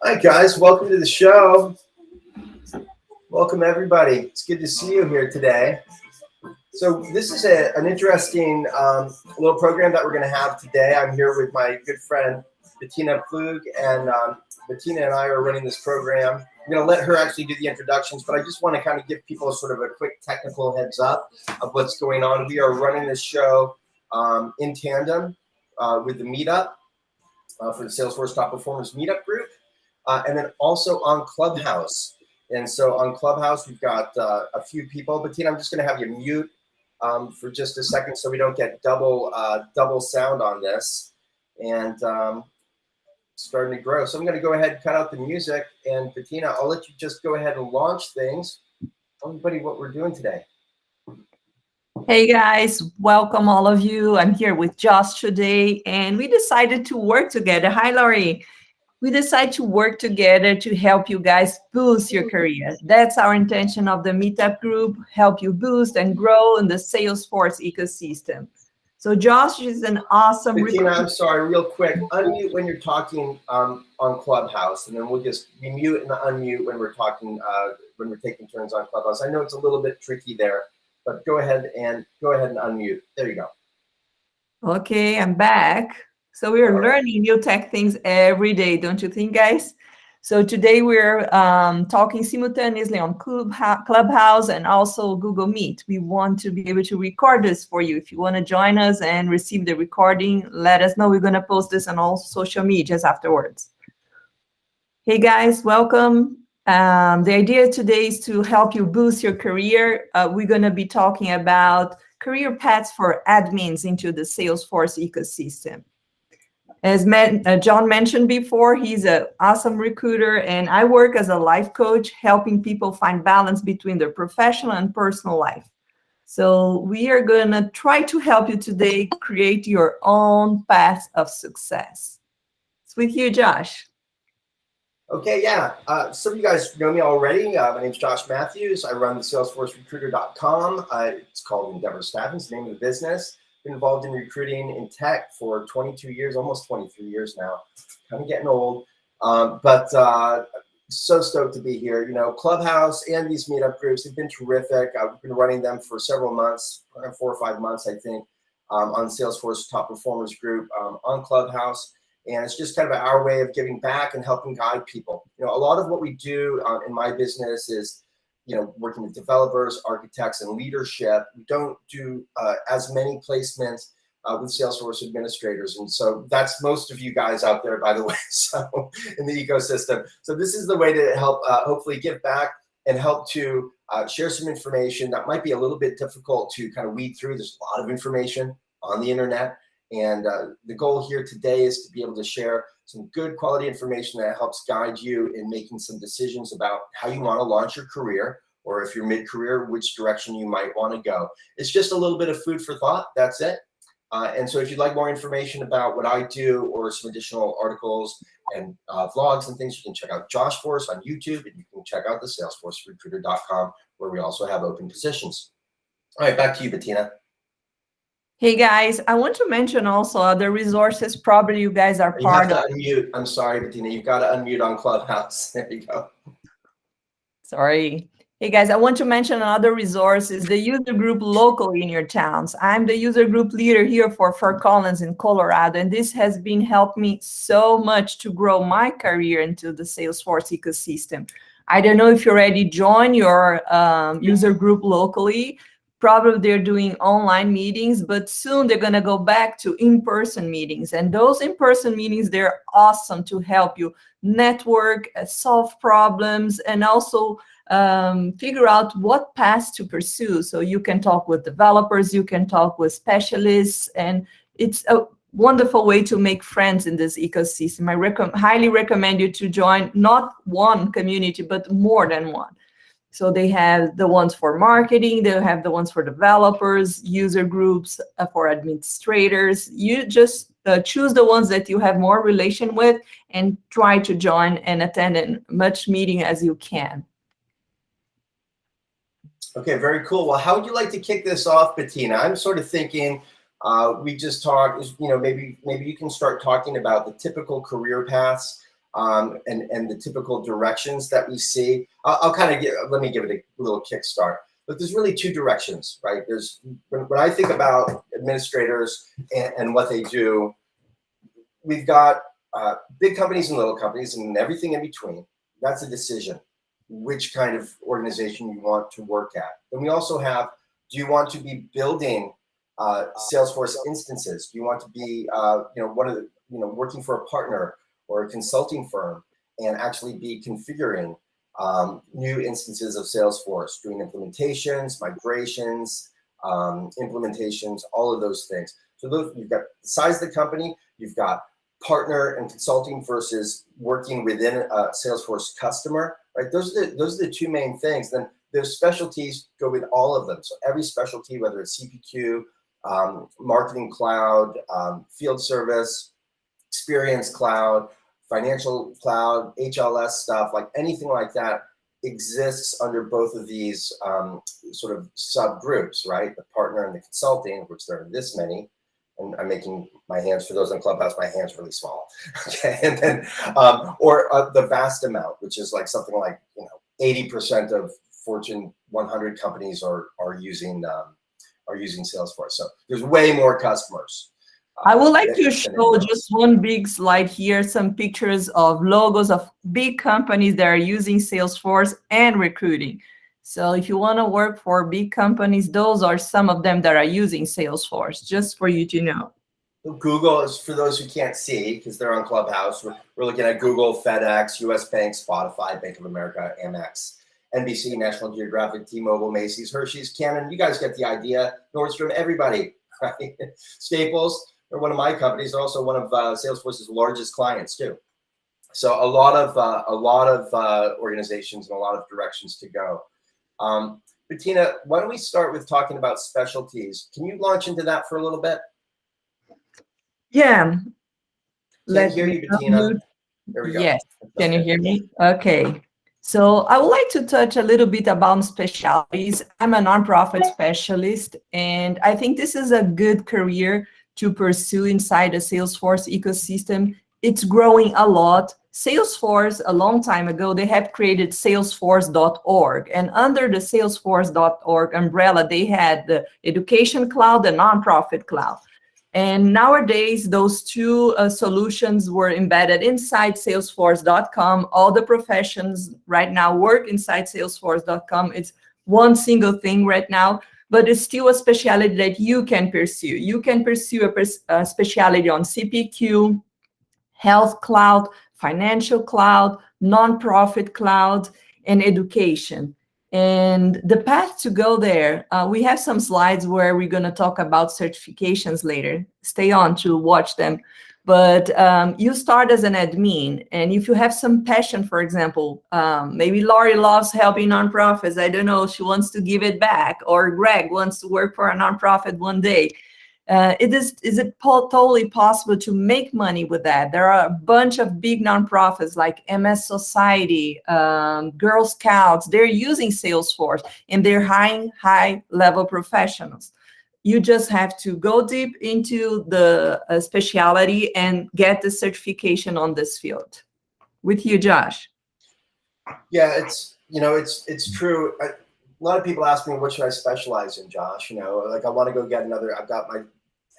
Hi, guys. Welcome to the show. Welcome, everybody. It's good to see you here today. So this is an interesting little program that we're going to have today. I'm here with my good friend, Bettina Plug, and Bettina and I are running this program. I'm going to let her actually do the introductions, but I just want to kind of give people sort of a quick technical heads up of what's going on. We are running this show in tandem with the meetup for the Salesforce Top Performers meetup group, and then also on Clubhouse. And so on Clubhouse, we've got a few people. Bettina, I'm just going to have you mute for just a second so we don't get double sound on this. And starting to grow. So I'm going to go ahead and cut out the music. And Bettina, I'll let you just go ahead and launch things. Tell everybody what we're doing today. Hey guys, welcome all of you. I'm here with Josh today, and we decided to work together. Hi, Laurie. We decided to work together to help you guys boost your career. That's our intention of the meetup group, help you boost and grow in the Salesforce ecosystem. So Josh is an awesome Bettina, I'm sorry, real quick. Unmute when you're talking on Clubhouse, and then we'll just mute and unmute when we're talking, when we're taking turns on Clubhouse. I know it's a little bit tricky there, but go ahead and unmute. There you go. Okay, I'm back. So we're learning new tech things every day, don't you think, guys? So today we're talking simultaneously on Clubhouse and also Google Meet. We want to be able to record this for you. If you want to join us and receive the recording, let us know. We're going to post this on all social medias afterwards. Hey guys, welcome. The idea today is to help you boost your career. We're going to be talking about career paths for admins into the Salesforce ecosystem. As John mentioned before, he's an awesome recruiter, and I work as a life coach, helping people find balance between their professional and personal life. So we are going to try to help you today create your own path of success. It's with you, Josh. Okay, yeah. Some of you guys know me already. My name's Josh Matthews. I run the SalesforceRecruiter.com. It's called Endeavor Staffing. It's the name of the business. Been involved in recruiting in tech for 22 years, almost 23 years now. Kind of getting old, but so stoked to be here. You know, Clubhouse and these meetup groups have been terrific. I've been running them for several months, 4 or 5 months, I think, on Salesforce Top Performers group on Clubhouse. And it's just kind of our way of giving back and helping guide people. You know, a lot of what we do in my business is, you know, working with developers, architects, and leadership. We don't do as many placements with Salesforce administrators. And so that's most of you guys out there, by the way, so in the ecosystem. So this is the way to help hopefully give back and help to share some information that might be a little bit difficult to kind of weed through. There's a lot of information on the internet. And the goal here today is to be able to share some good quality information that helps guide you in making some decisions about how you want to launch your career, or if you're mid-career, which direction you might want to go. It's just a little bit of food for thought. That's it. And so if you'd like more information about what I do or some additional articles and vlogs and things, you can check out Josh Force on YouTube, and you can check out the SalesforceRecruiter.com, where we also have open positions. All right, back to you, Bettina. Hey guys, I want to mention also other resources probably you guys are part of. You have to unmute. I'm sorry, Bettina. You've got to unmute on Clubhouse. There you go. Sorry. Hey guys, I want to mention another resource is the user group locally in your towns. I'm the user group leader here for Fort Collins in Colorado, and this has been helping me so much to grow my career into the Salesforce ecosystem. I don't know if you already joined your user group locally. Probably they're doing online meetings, but soon they're going to go back to in-person meetings. And those in-person meetings, they're awesome to help you network, solve problems, and also figure out what paths to pursue. So you can talk with developers, you can talk with specialists, and it's a wonderful way to make friends in this ecosystem. I highly recommend you to join not one community, but more than one. So they have the ones for marketing, they have the ones for developers, user groups for administrators. You just choose the ones that you have more relation with and try to join and attend as much meeting as you can. Okay, very cool. Well, how would you like to kick this off, Bettina? I'm sort of thinking We just talked, maybe you can start talking about the typical career paths and the typical directions that we see. Let me give it a little kickstart. But there's really two directions, right? There's when I think about administrators and what they do, we've got big companies and little companies and everything in between. That's a decision, which kind of organization you want to work at. Then we also have, do you want to be building Salesforce instances? Do you want to be, working for a partner or a consulting firm and actually be configuring new instances of Salesforce, doing implementations, migrations, implementations, all of those things. So you've got the size of the company, you've got partner and consulting versus working within a Salesforce customer, right? Those are the two main things. Then there's specialties go with all of them. So every specialty, whether it's CPQ, marketing cloud, field service, experience cloud, financial cloud, HLS stuff, like anything like that exists under both of these sort of subgroups, right? The partner and the consulting, which there are this many. And I'm making my hands, for those in Clubhouse, my hands really small. Okay, and then the vast amount, which is like something like 80% of Fortune 100 companies are using Salesforce. So there's way more customers. I would like to show just one big slide here, some pictures of logos of big companies that are using Salesforce and recruiting. So if you want to work for big companies, those are some of them that are using Salesforce, just for you to know. Google is, for those who can't see, because they're on Clubhouse, we're looking at Google, FedEx, US Bank, Spotify, Bank of America, Amex, NBC, National Geographic, T-Mobile, Macy's, Hershey's, Canon. You guys get the idea. Nordstrom, everybody, right? Staples. They're one of my companies. They're also one of Salesforce's largest clients too. So a lot of organizations and a lot of directions to go. Bettina, why don't we start with talking about specialties? Can you launch into that for a little bit? Yeah. Let's hear you, Bettina. There we go. Yes. Can you hear me? Okay. So I would like to touch a little bit about specialties. I'm a nonprofit specialist, and I think this is a good career to pursue inside the Salesforce ecosystem. It's growing a lot. Salesforce, a long time ago, they have created Salesforce.org. And under the Salesforce.org umbrella, they had the education cloud, the nonprofit cloud. And nowadays, those two solutions were embedded inside Salesforce.com. All the professions right now work inside Salesforce.com. It's one single thing right now, but it's still a specialty that you can pursue. You can pursue a specialty on CPQ, health cloud, financial cloud, nonprofit cloud, and education. And the path to go there, we have some slides where we're going to talk about certifications later. Stay on to watch them. But you start as an admin, and if you have some passion, for example, maybe Laurie loves helping nonprofits. I don't know, she wants to give it back, or Greg wants to work for a nonprofit one day. Is it totally possible to make money with that? There are a bunch of big nonprofits like MS Society, Girl Scouts. They're using Salesforce, and they're high-level professionals. You just have to go deep into the specialty and get the certification on this field. With you, Josh. Yeah, it's true. A lot of people ask me, what should I specialize in, Josh? Like I want to go get another, I've got my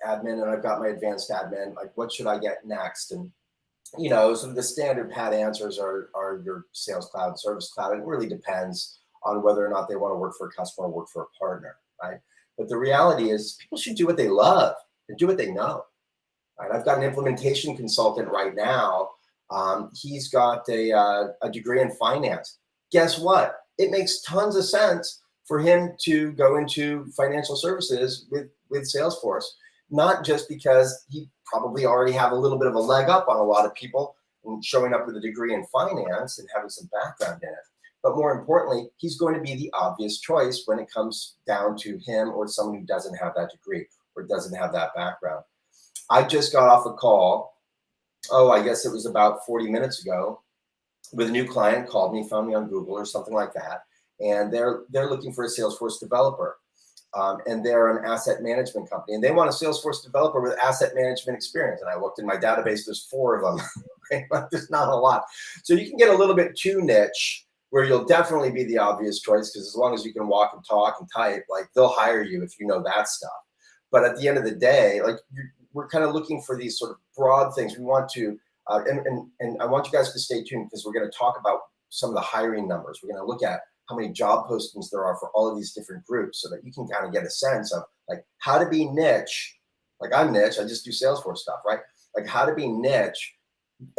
admin and I've got my advanced admin, like what should I get next? And, sort of the standard pat answers are your sales cloud, service cloud. It really depends on whether or not they want to work for a customer or work for a partner, right? But the reality is people should do what they love and do what they know, right? I've got an implementation consultant right now. He's got a degree in finance. Guess what? It makes tons of sense for him to go into financial services with Salesforce, not just because he probably already have a little bit of a leg up on a lot of people and showing up with a degree in finance and having some background in it. But more importantly, he's going to be the obvious choice when it comes down to him or someone who doesn't have that degree or doesn't have that background. I just got off a call, I guess it was about 40 minutes ago, with a new client, called me, found me on Google or something like that, and they're looking for a Salesforce developer. and they're an asset management company, and they want a Salesforce developer with asset management experience. And I looked in my database, there's 4 of them. Right? But there's not a lot. So you can get a little bit too niche, where you'll definitely be the obvious choice, because as long as you can walk and talk and type, like, they'll hire you if you know that stuff. But at the end of the day, like, we're kind of looking for these sort of broad things. We want to, and I want you guys to stay tuned, because we're going to talk about some of the hiring numbers. We're going to look at how many job postings there are for all of these different groups, so that you can kind of get a sense of, like, how to be niche. Like, I'm niche, I just do Salesforce stuff, right? Like, how to be niche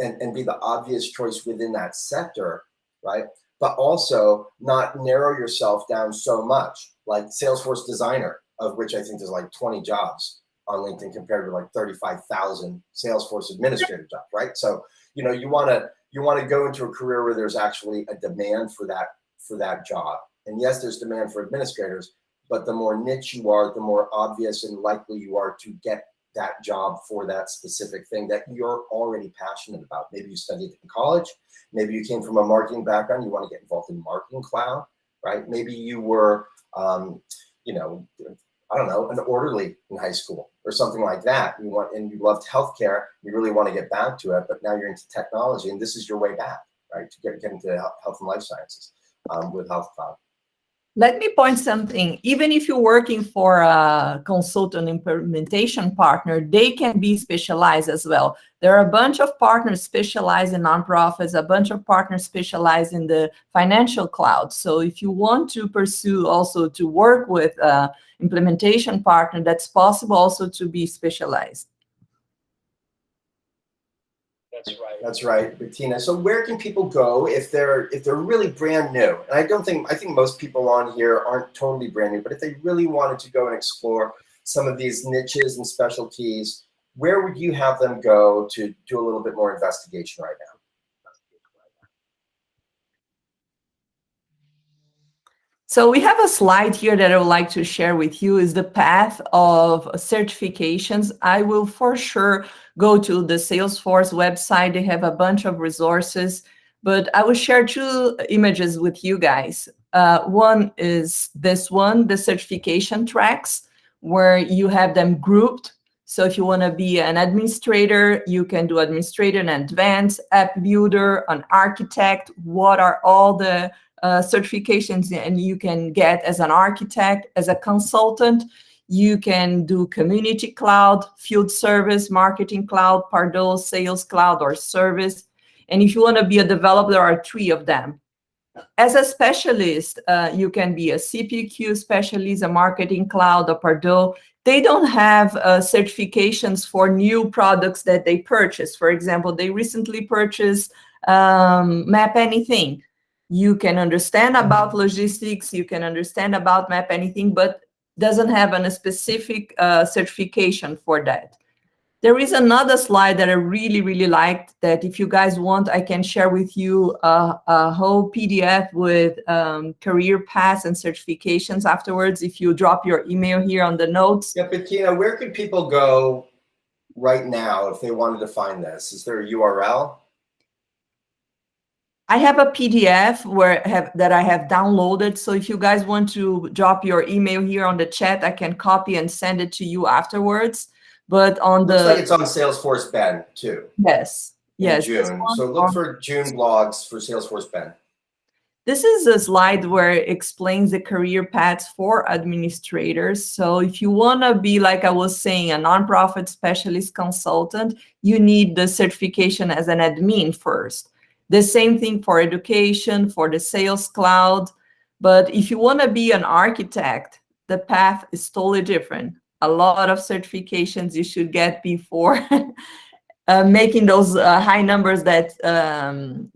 and be the obvious choice within that sector, right? But also not narrow yourself down so much, like Salesforce designer, of which I think there's like 20 jobs on LinkedIn compared to like 35,000 Salesforce administrator jobs, right? So, you know, you want to go into a career where there's actually a demand for that job. And yes, there's demand for administrators, but the more niche you are, the more obvious and likely you are to get that job for that specific thing that you're already passionate about. Maybe you studied in college, maybe you came from a marketing background, you want to get involved in marketing cloud, right? Maybe you were, you know, I don't know, an orderly in high school or something like that. You loved healthcare, you really want to get back to it, but now you're into technology, and this is your way back, right? To get into health and life sciences with Health Cloud. Let me point something. Even if you're working for a consultant implementation partner, they can be specialized as well. There are a bunch of partners specialized in nonprofits, a bunch of partners specialized in the financial cloud. So if you want to pursue also to work with an implementation partner, that's possible also to be specialized. That's right, Bettina. So where can people go if they're really brand new? And I think most people on here aren't totally brand new, but if they really wanted to go and explore some of these niches and specialties, where would you have them go to do a little bit more investigation right now? So we have a slide here that I would like to share with you, is the path of certifications. I will for sure go to the Salesforce website. They have a bunch of resources, but I will share 2 images with you guys. One is this one, the certification tracks, where you have them grouped. So if you want to be an administrator, you can do administrator and advanced, app builder, an architect. What are all the certifications and you can get as an architect, as a consultant? You can do community cloud, field service, marketing cloud, Pardot, sales cloud, or service. And if you want to be a developer, there are 3 of them. As a specialist, you can be a CPQ specialist, a marketing cloud, a Pardot. They don't have certifications for new products that they purchase. For example, they recently purchased Map Anything. You can understand about logistics, you can understand about Map Anything, but doesn't have a specific certification for that. There is another slide that I really, really liked that if you guys want, I can share with you a whole PDF with career paths and certifications afterwards if you drop your email here on the notes. Yeah, Bettina, where could people go right now if they wanted to find this? Is there a URL? I have a PDF that I have downloaded. So if you guys want to drop your email here on the chat, I can copy and send it to you afterwards. But on looks like it's on Salesforce Ben too. Yes. In June. So look for June blogs for Salesforce Ben. This is a slide where it explains the career paths for administrators. So if you want to be, like I was saying, a nonprofit specialist consultant, you need the certification as an admin first. The same thing for education, for the sales cloud. But if you want to be an architect, the path is totally different. A lot of certifications you should get before making those high numbers that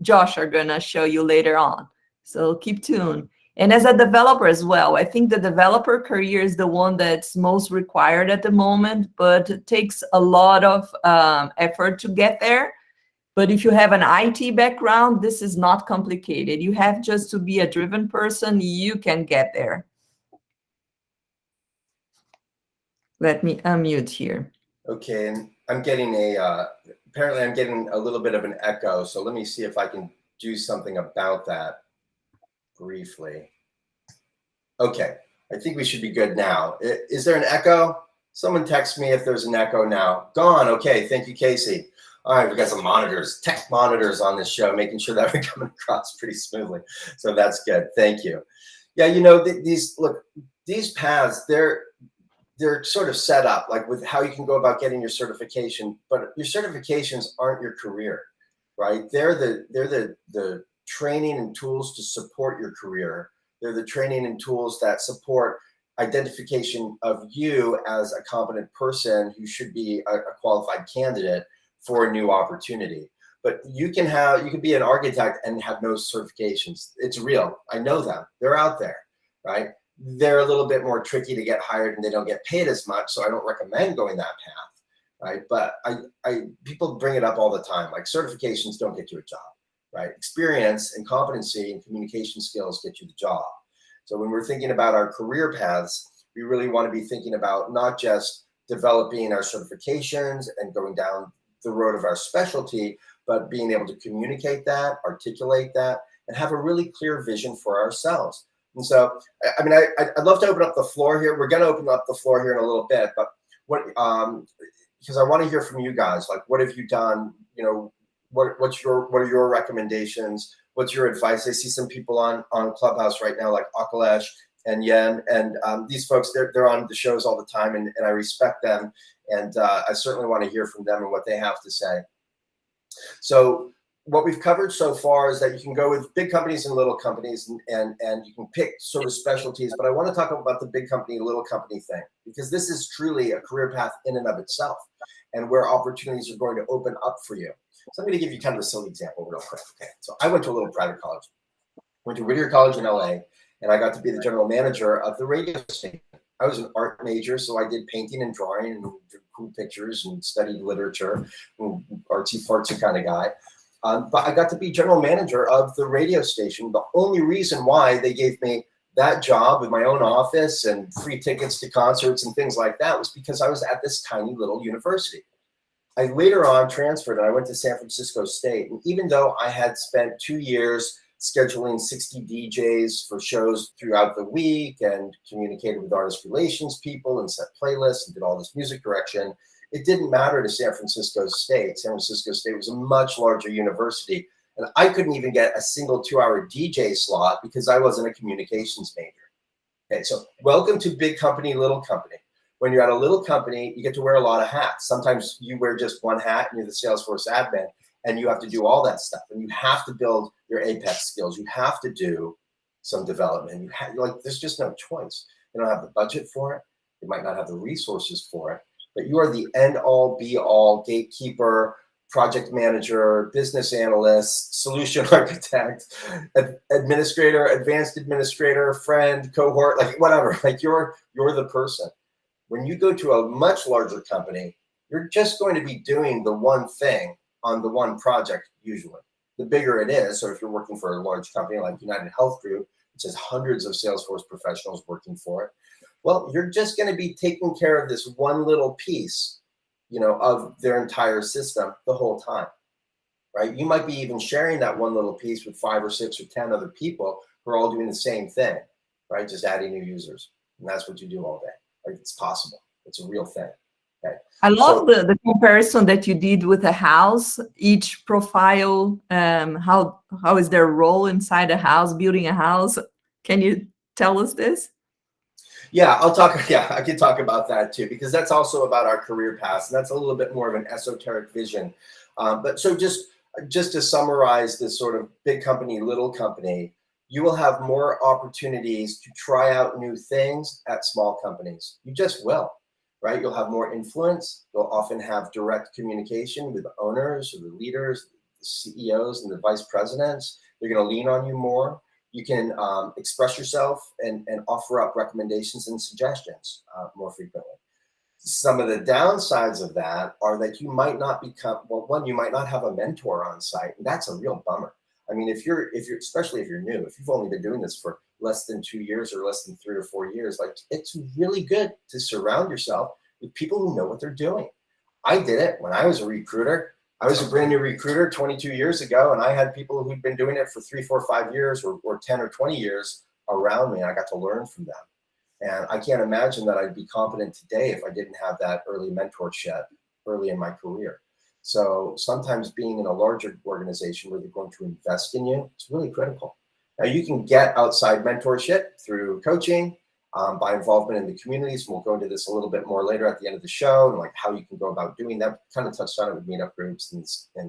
Josh are going to show you later on. So keep tuned. And as a developer as well, I think the developer career is the one that's most required at the moment, but it takes a lot of effort to get there. But if you have an IT background, this is not complicated. You have just to be a driven person, you can get there. Let me unmute here. Okay, and I'm getting apparently I'm getting a little bit of an echo, so let me see if I can do something about that briefly. Okay, I think we should be good now. Is there an echo? Someone text me if there's an echo now. Gone. Okay. Thank you, Casey. All right. We got some monitors, tech monitors on this show, making sure that we're coming across pretty smoothly. So that's good. Thank you. Yeah. You know, these paths, they're sort of set up like with how you can go about getting your certification, but your certifications aren't your career, right? They're the training and tools to support your career. They're the training and tools that support identification of you as a competent person who should be a qualified candidate for a new opportunity. But you can be an architect and have no certifications. It's real. I know them. They're out there, right? They're a little bit more tricky to get hired and they don't get paid as much. So I don't recommend going that path, right? But people bring it up all the time. Like certifications don't get you a job, right? Experience and competency and communication skills get you the job. So when we're thinking about our career paths, we really want to be thinking about not just developing our certifications and going down the road of our specialty, but being able to communicate that, articulate that, and have a really clear vision for ourselves. And so, I mean, I'd love to open up the floor here. We're going to open up the floor here in a little bit, but because I want to hear from you guys. Like, what have you done? You know, what are your recommendations? What's your advice? I see some people on Clubhouse right now, like Akalesh and Yen, and these folks, they're on the shows all the time, and I respect them, and I certainly want to hear from them and what they have to say. So what we've covered so far is that you can go with big companies and little companies, and you can pick sort of specialties, but I want to talk about the big company, little company thing, because this is truly a career path in and of itself, and where opportunities are going to open up for you. So I'm going to give you kind of a silly example real quick. Okay, so I went to a little private college, went to Whittier College in LA, and I got to be the general manager of the radio station. I was an art major, so I did painting and drawing and drew cool pictures and studied literature, artsy-fartsy kind of guy. But I got to be general manager of the radio station. The only reason why they gave me that job with my own office and free tickets to concerts and things like that was because I was at this tiny little university. I later on transferred and I went to San Francisco State. And even though I had spent 2 years scheduling 60 DJs for shows throughout the week and communicated with artist relations people and set playlists and did all this music direction, it didn't matter to San Francisco State. San Francisco State was a much larger university, and I couldn't even get a single 2-hour DJ slot because I wasn't a communications major. Okay, so welcome to big company, little company. When you're at a little company, you get to wear a lot of hats. Sometimes you wear just one hat and you're the Salesforce admin, and you have to do all that stuff. And you have to build your Apex skills. You have to do some development. There's just no choice. You don't have the budget for it. You might not have the resources for it. But you are the end-all, be-all, gatekeeper, project manager, business analyst, solution architect, administrator, advanced administrator, friend, cohort, like whatever. Like you're the person. When you go to a much larger company, you're just going to be doing the one thing on the one project usually. The bigger it is, so if you're working for a large company like United Health Group, which has hundreds of Salesforce professionals working for it, well, you're just going to be taking care of this one little piece, of their entire system the whole time, right? You might be even sharing that one little piece with 5 or 6 or 10 other people who are all doing the same thing, right? Just adding new users. And that's what you do all day. Like it's possible. It's a real thing. Okay. I love the comparison that you did with a house. Each profile, how is their role inside a house, building a house? Can you tell us this? Yeah, I can talk about that too, because that's also about our career paths, and that's a little bit more of an esoteric vision. But so just to summarize this sort of big company, little company, you will have more opportunities to try out new things at small companies. You just will, right? You'll have more influence. You'll often have direct communication with the owners or the leaders, the CEOs and the vice presidents. They're going to lean on you more. You can express yourself and offer up recommendations and suggestions more frequently. Some of the downsides of that are that you might not you might not have a mentor on site, and that's a real bummer. I mean, especially if you're new, if you've only been doing this for less than 2 years or less than 3 or 4 years, like it's really good to surround yourself with people who know what they're doing. I did it when I was a recruiter. I was a brand new recruiter 22 years ago, and I had people who'd been doing it for 3, 4, 5 years or 10 or 20 years around me. And I got to learn from them. And I can't imagine that I'd be competent today if I didn't have that early mentorship early in my career. So sometimes being in a larger organization where they're going to invest in you, it's really critical. Now you can get outside mentorship through coaching, by involvement in the communities. We'll go into this a little bit more later at the end of the show, and like how you can go about doing that. Kind of touched on it with meetup groups and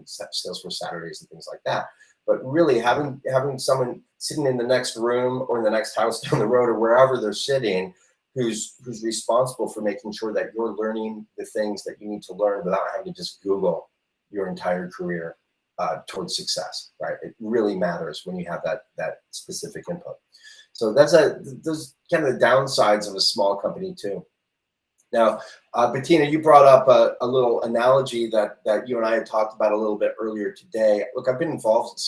Salesforce Saturdays and things like that. But really having someone sitting in the next room or in the next house down the road or wherever they're sitting, who's responsible for making sure that you're learning the things that you need to learn without having to just Google your entire career towards success, right? It really matters when you have that specific input. So those kind of the downsides of a small company too. Now, Bettina, you brought up a little analogy that you and I had talked about a little bit earlier today. Look, I've been involved in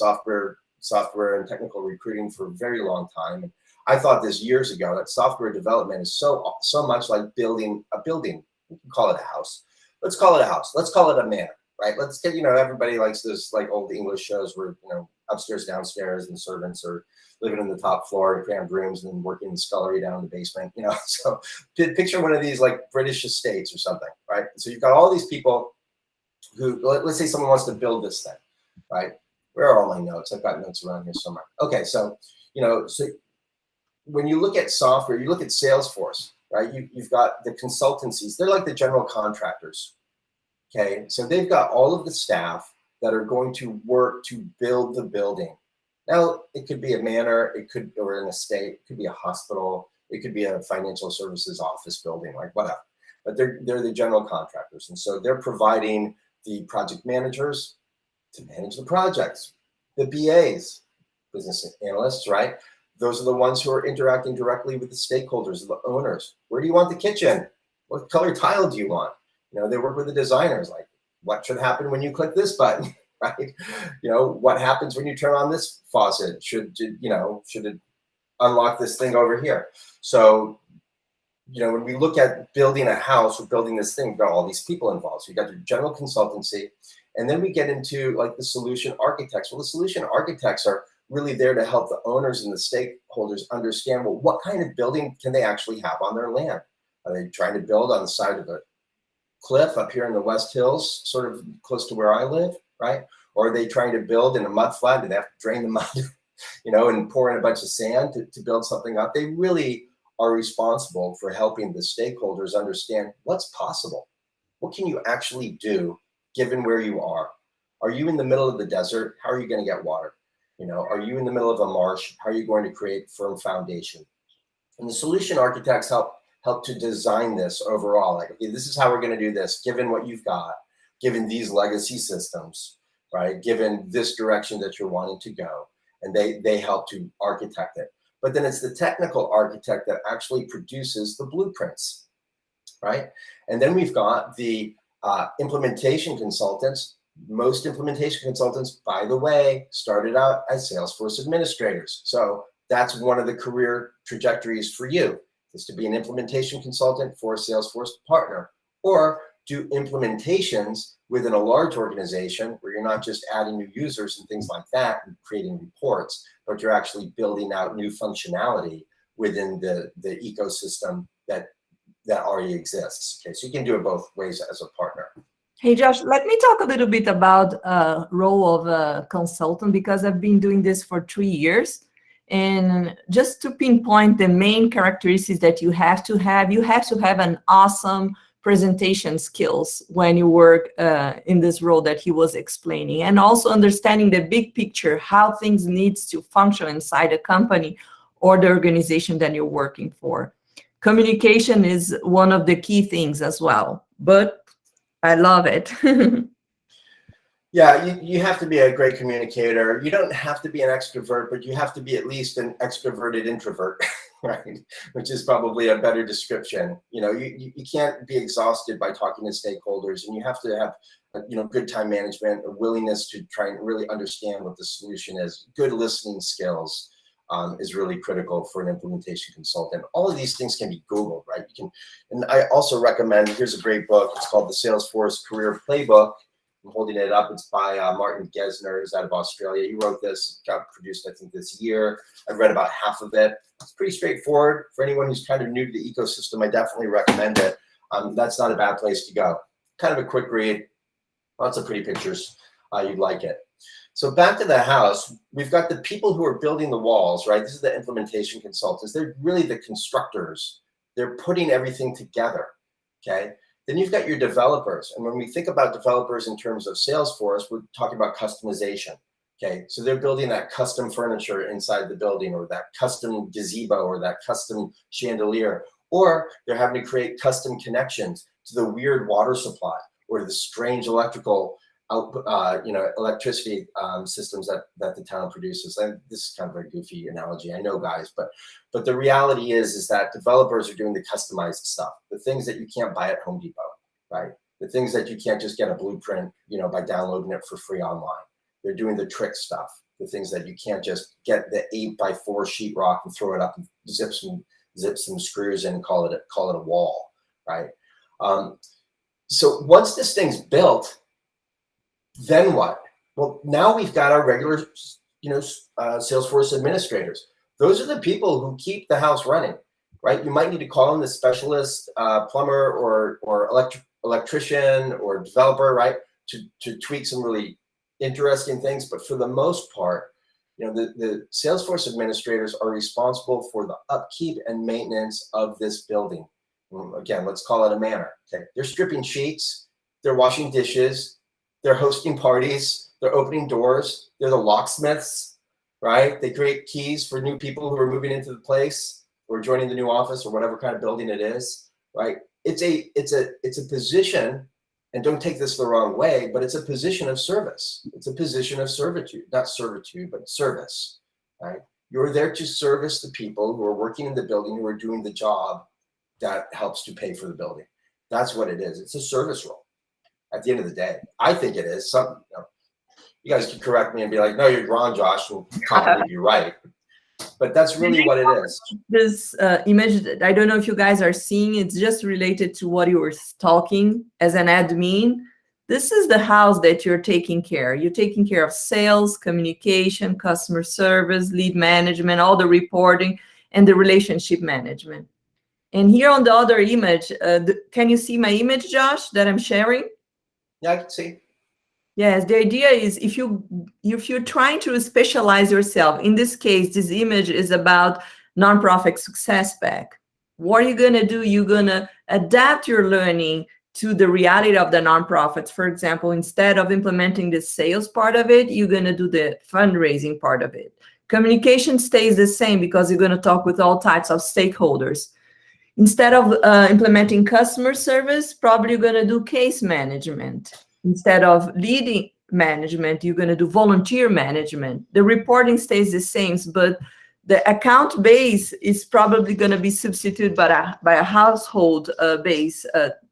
software and technical recruiting for a very long time. And I thought this years ago that software development is so much like building a building. You can call it a house. Let's call it a house. Let's call it a manor, right? Let's get, everybody likes this like old English shows where, upstairs, downstairs, and servants are living on the top floor in crammed rooms and working in the scullery down in the basement, So picture one of these like British estates or something, right? So you've got all these people who, let's say someone wants to build this thing, right? Where are all my notes? I've got notes around here somewhere. Okay, so, so when you look at software, you look at Salesforce, right? You've got the consultancies. They're like the general contractors, okay? So they've got all of the staff that are going to work to build the building. Now, it could be a manor, or an estate, it could be a hospital, it could be a financial services office building, like whatever. But they're the general contractors. And so they're providing the project managers to manage the projects, the BAs, business analysts, right? Those are the ones who are interacting directly with the stakeholders, the owners. Where do you want the kitchen? What color tile do you want? They work with the designers, like, what should happen when you click this button, right? What happens when you turn on this faucet? Should it unlock this thing over here? So, when we look at building a house or building this thing, we've got all these people involved. So you got your general consultancy, and then we get into like the solution architects. Well, the solution architects are really there to help the owners and the stakeholders understand, well, what kind of building can they actually have on their land? Are they trying to build on the side of a cliff up here in the West Hills, sort of close to where I live, right? Or are they trying to build in a mud flat? Do they have to drain the mud, and pour in a bunch of sand to build something up? They really are responsible for helping the stakeholders understand what's possible. What can you actually do given where you are? Are you in the middle of the desert? How are you going to get water? Are you in the middle of a marsh? How are you going to create firm foundation? And the solution architects help to design this overall. Like, okay, this is how we're going to do this, given what you've got, given these legacy systems, right? Given this direction that you're wanting to go. And they help to architect it. But then it's the technical architect that actually produces the blueprints, right? And then we've got the implementation consultants. Most implementation consultants, by the way, started out as Salesforce administrators. So that's one of the career trajectories for you, is to be an implementation consultant for a Salesforce partner, or do implementations within a large organization where you're not just adding new users and things like that and creating reports, but you're actually building out new functionality within the ecosystem that already exists. Okay, so you can do it both ways as a partner. Hey, Josh, let me talk a little bit about role of a consultant, because I've been doing this for 3 years. And just to pinpoint the main characteristics that you have to have an awesome presentation skills when you work in this role that he was explaining, and also understanding the big picture, how things needs to function inside a company or the organization that you're working for. Communication is one of the key things as well, but I love it. Yeah, you have to be a great communicator. You don't have to be an extrovert, but you have to be at least an extroverted introvert, right? Which is probably a better description. You can't be exhausted by talking to stakeholders, and you have to have, good time management, a willingness to try and really understand what the solution is. Good listening skills is really critical for an implementation consultant. All of these things can be Googled, right? And I also recommend, here's a great book. It's called the Salesforce Career Playbook. I'm holding it up. It's by Martin Gesner, who's out of Australia. He wrote this, got produced, I think, this year. I've read about half of it. It's pretty straightforward. For anyone who's kind of new to the ecosystem, I definitely recommend it. That's not a bad place to go. Kind of a quick read. Lots of pretty pictures. You'd like it. So back to the house, we've got the people who are building the walls, right? This is the implementation consultants. They're really the constructors. They're putting everything together, okay? Then you've got your developers. And when we think about developers in terms of Salesforce, we're talking about customization, okay? So they're building that custom furniture inside the building, or that custom gazebo, or that custom chandelier, or they're having to create custom connections to the weird water supply or the strange electrical electricity systems that the town produces. And this is kind of a goofy analogy, I know, guys, but the reality is that developers are doing the customized stuff, the things that you can't buy at Home Depot, right? The things that you can't just get a blueprint, by downloading it for free online. They're doing the trick stuff, the things that you can't just get the 8x4 sheetrock and throw it up and zip some screws in and call it a wall, right? So once this thing's built, then what? Well, now we've got our regular, Salesforce administrators. Those are the people who keep the house running, right? You might need to call in the specialist, plumber or electrician or developer, right, to tweak some really interesting things. But for the most part, the Salesforce administrators are responsible for the upkeep and maintenance of this building. Again, let's call it a manor. Okay, they're stripping sheets, they're washing dishes, they're hosting parties, they're opening doors, they're the locksmiths, right? They create keys for new people who are moving into the place or joining the new office or whatever kind of building it is, right? It's a position, and don't take this the wrong way, but it's a position of service. It's a position of servitude, not servitude, but service, right? You're there to service the people who are working in the building, who are doing the job that helps to pay for the building. That's what it is. It's a service role. At the end of the day, I think it is. You guys can correct me and be like, no, you're wrong, Josh, and probably be right. But that's really what it is. This image, I don't know if you guys are seeing, it's just related to what you were talking as an admin. This is the house that you're taking care. You're taking care of sales, communication, customer service, lead management, all the reporting, and the relationship management. And here on the other image, can you see my image, Josh, that I'm sharing? Yeah, I can see. Yes, the idea is if you're trying to specialize yourself, in this case, this image is about nonprofit success pack. What are you going to do? You're going to adapt your learning to the reality of the nonprofits. For example, instead of implementing the sales part of it, you're going to do the fundraising part of it. Communication stays the same because you're going to talk with all types of stakeholders. Instead of implementing customer service, probably you're going to do case management. Instead of leading management, you're going to do volunteer management. The reporting stays the same, but the account base is probably going to be substituted by a household base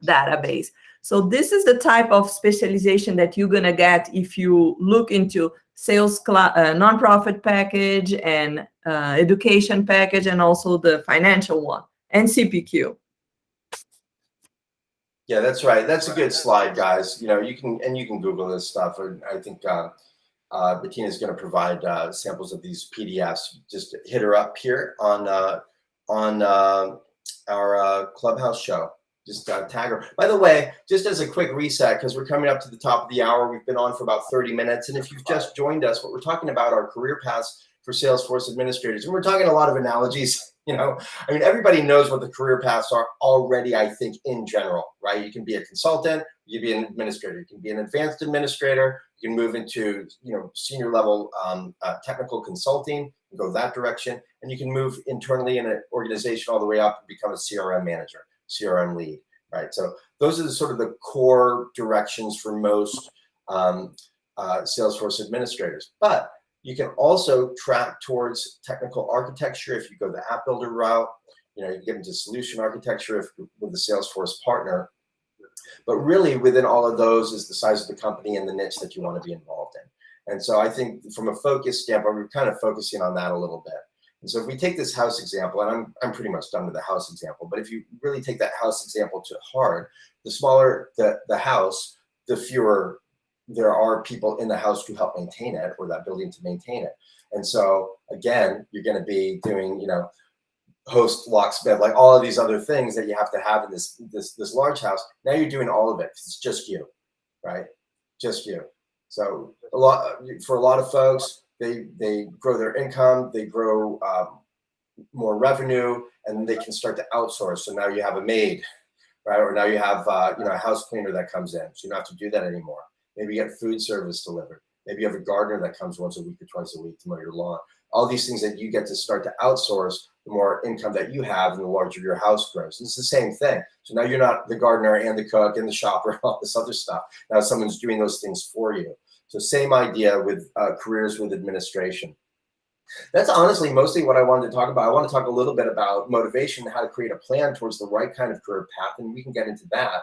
database. So this is the type of specialization that you're going to get if you look into sales nonprofit package and education package, and also the financial one and CPQ. Yeah, that's right. That's a good slide, guys. You can Google this stuff. I think Bettina is going to provide samples of these PDFs. Just hit her up here on our Clubhouse show. Just tag her. By the way, just as a quick reset, because we're coming up to the top of the hour, we've been on for about 30 minutes. And if you've just joined us, what we're talking about are career paths for Salesforce administrators. And we're talking a lot of analogies. Everybody knows what the career paths are already, I think, in general, right? You can be a consultant, you can be an administrator, you can be an advanced administrator, you can move into, senior level technical consulting and go that direction. And you can move internally in an organization all the way up and become a CRM manager, CRM lead, right? So those are sort of the core directions for most Salesforce administrators. But you can also track towards technical architecture if you go the app builder route. You can get into solution architecture with the Salesforce partner. But really, within all of those is the size of the company and the niche that you want to be involved in. And so I think from a focus standpoint, we're kind of focusing on that a little bit. And so if we take this house example, and I'm pretty much done with the house example, but if you really take that house example to heart, the smaller the house, the fewer there are people in the house to help maintain it, or that building to maintain it. And so again, you're going to be doing, you know, host, locksmith, like all of these other things that you have to have in this large house. Now you're doing all of it because it's just you, right? Just you. So for a lot of folks, they grow their income, they grow more revenue, and they can start to outsource. So now you have a maid, right? Or now you have you know, a house cleaner that comes in, so you don't have to do that anymore. Maybe you get food service delivered. Maybe you have a gardener that comes once a week or twice a week to mow your lawn. All these things that you get to start to outsource, the more income that you have and the larger your house grows. It's the same thing. So now you're not the gardener and the cook and the shopper and all this other stuff. Now someone's doing those things for you. So same idea with careers with administration. That's honestly mostly what I wanted to talk about. I want to talk a little bit about motivation, how to create a plan towards the right kind of career path, and we can get into that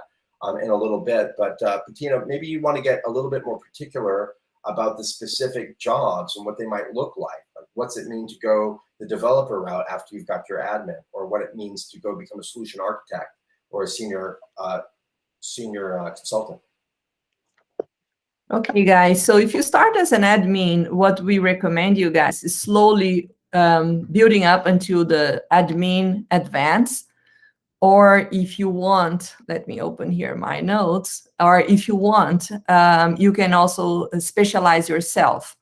in a little bit. But Bettina, maybe you want to get a little bit more particular about the specific jobs and what they might look like. Like, what's it mean to go the developer route after you've got your admin, or what it means to go become a solution architect or a senior consultant. Okay, guys. So if you start as an admin, what we recommend you guys is slowly building up until the admin advance. Or if you want, let me open here my notes. Or if you want, you can also specialize yourself.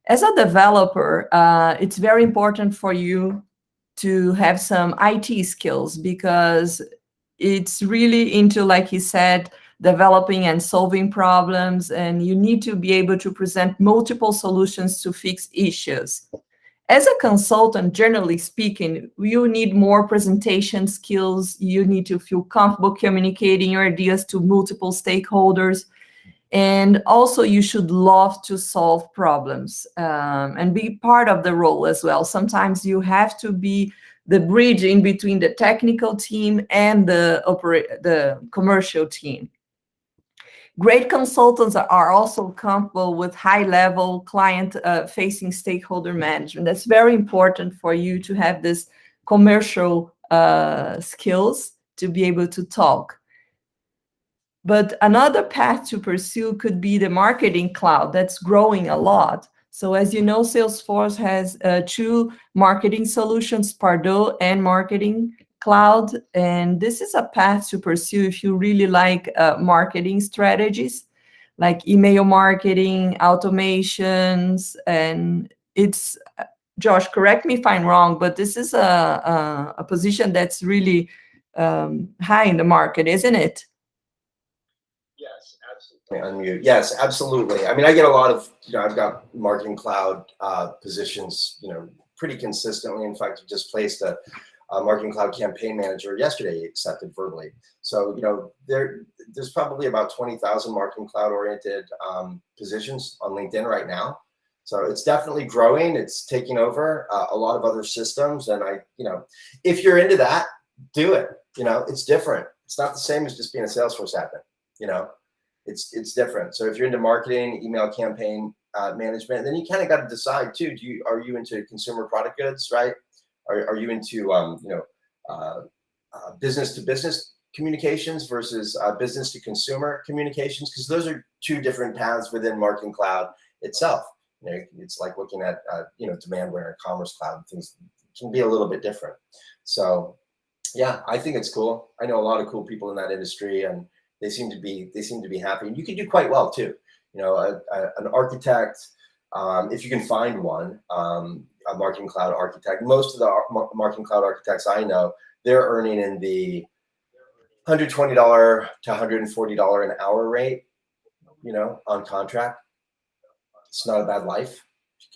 As a developer, it's very important for you to have some IT skills, because it's really into, like he said, developing and solving problems, and you need to be able to present multiple solutions to fix issues. As a consultant, generally speaking, you need more presentation skills. You need to feel comfortable communicating your ideas to multiple stakeholders. And also, you should love to solve problems and be part of the role as well. Sometimes you have to be the bridge in between the technical team and the commercial team. Great consultants are also comfortable with high-level client-facing stakeholder management. That's very important for you to have this commercial skills to be able to talk. But another path to pursue could be the marketing cloud. That's growing a lot. So as you know, Salesforce has 2 marketing solutions, Pardot and Marketing Cloud. And this is a path to pursue if you really like marketing strategies, like email marketing, automations. And it's, Josh, correct me if I'm wrong, but this is a position that's really high in the market, isn't it? Yes, absolutely. Unmute. Yes, absolutely. I mean, I get a lot of, you know, I've got marketing cloud positions, you know, pretty consistently. In fact, I just placed a marketing cloud campaign manager yesterday, accepted verbally. So, you know, there's probably about 20,000 marketing cloud oriented positions on LinkedIn right now. So it's definitely growing. It's taking over a lot of other systems. And you know, if you're into that, do it. You know, it's different. It's not the same as just being a Salesforce admin. You know, it's different. So if you're into marketing, email campaign management, then you kind of got to decide too. Are you into consumer product goods, right? Are you into you know, business to business communications versus business to consumer communications? Because those are 2 different paths within marketing cloud itself. You know, it's like looking at you know, Demandware and Commerce Cloud. Things can be a little bit different. So yeah, I think it's cool. I know a lot of cool people in that industry, and they seem to be happy. And you can do quite well too. You know, an architect, if you can find one, a marketing cloud architect. Most of the marketing cloud architects I know, they're earning in the $120 to $140 an hour rate. You know, on contract. It's not a bad life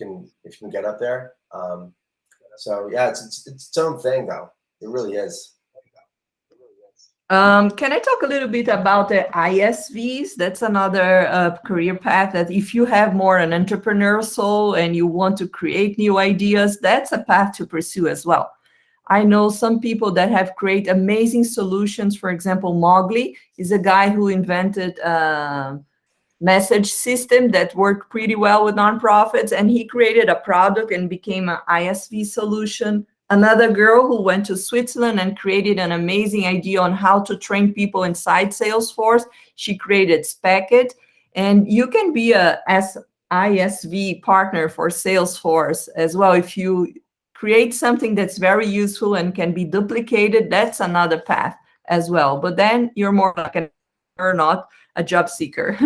if you can get up there. So yeah, it's its own thing though. It really is. Can I talk a little bit about the ISVs? That's another career path that if you have more an entrepreneurial soul and you want to create new ideas, that's a path to pursue as well. I know some people that have created amazing solutions. For example, Mowgli is a guy who invented a message system that worked pretty well with nonprofits, and he created a product and became an ISV solution. Another girl who went to Switzerland and created an amazing idea on how to train people inside Salesforce. She created Spacket. And you can be a ISV partner for Salesforce as well. If you create something that's very useful and can be duplicated, that's another path as well. But then you're more like an or not a job seeker.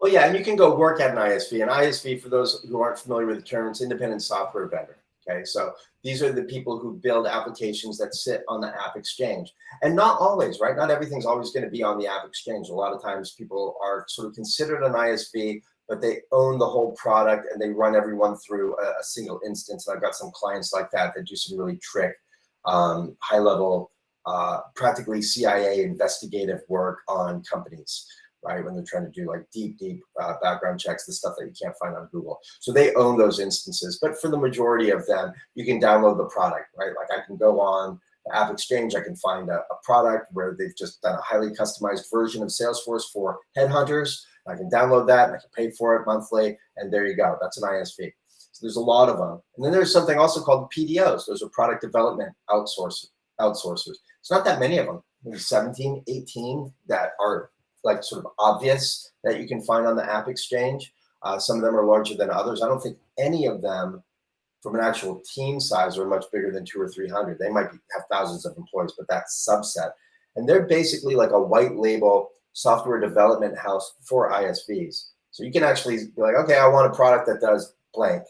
Well, yeah, and you can go work at an ISV. An ISV, for those who aren't familiar with the term, it's independent software vendor. Okay, so these are the people who build applications that sit on the App Exchange. And not always, right? Not everything's always going to be on the App Exchange. A lot of times people are sort of considered an ISV, but they own the whole product and they run everyone through a single instance. And I've got some clients like that that do some really high-level, practically CIA investigative work on companies, right? When they're trying to do like deep background checks, the stuff that you can't find on Google. So they own those instances, but for the majority of them, you can download the product, right? Like I can go on the App Exchange, I can find a product where they've just done a highly customized version of Salesforce for headhunters. I can download that and I can pay for it monthly, and there you go. That's an ISV. So there's a lot of them. And then there's something also called PDOs. Those are product development outsourcers. It's not that many of them, maybe 17, 18 that are like sort of obvious that you can find on the App Exchange. Some of them are larger than others. I don't think any of them from an actual team size are much bigger than 200 or 300. They might have thousands of employees, but that's subset. And they're basically like a white label software development house for ISVs. So you can actually be like, okay, I want a product that does blank,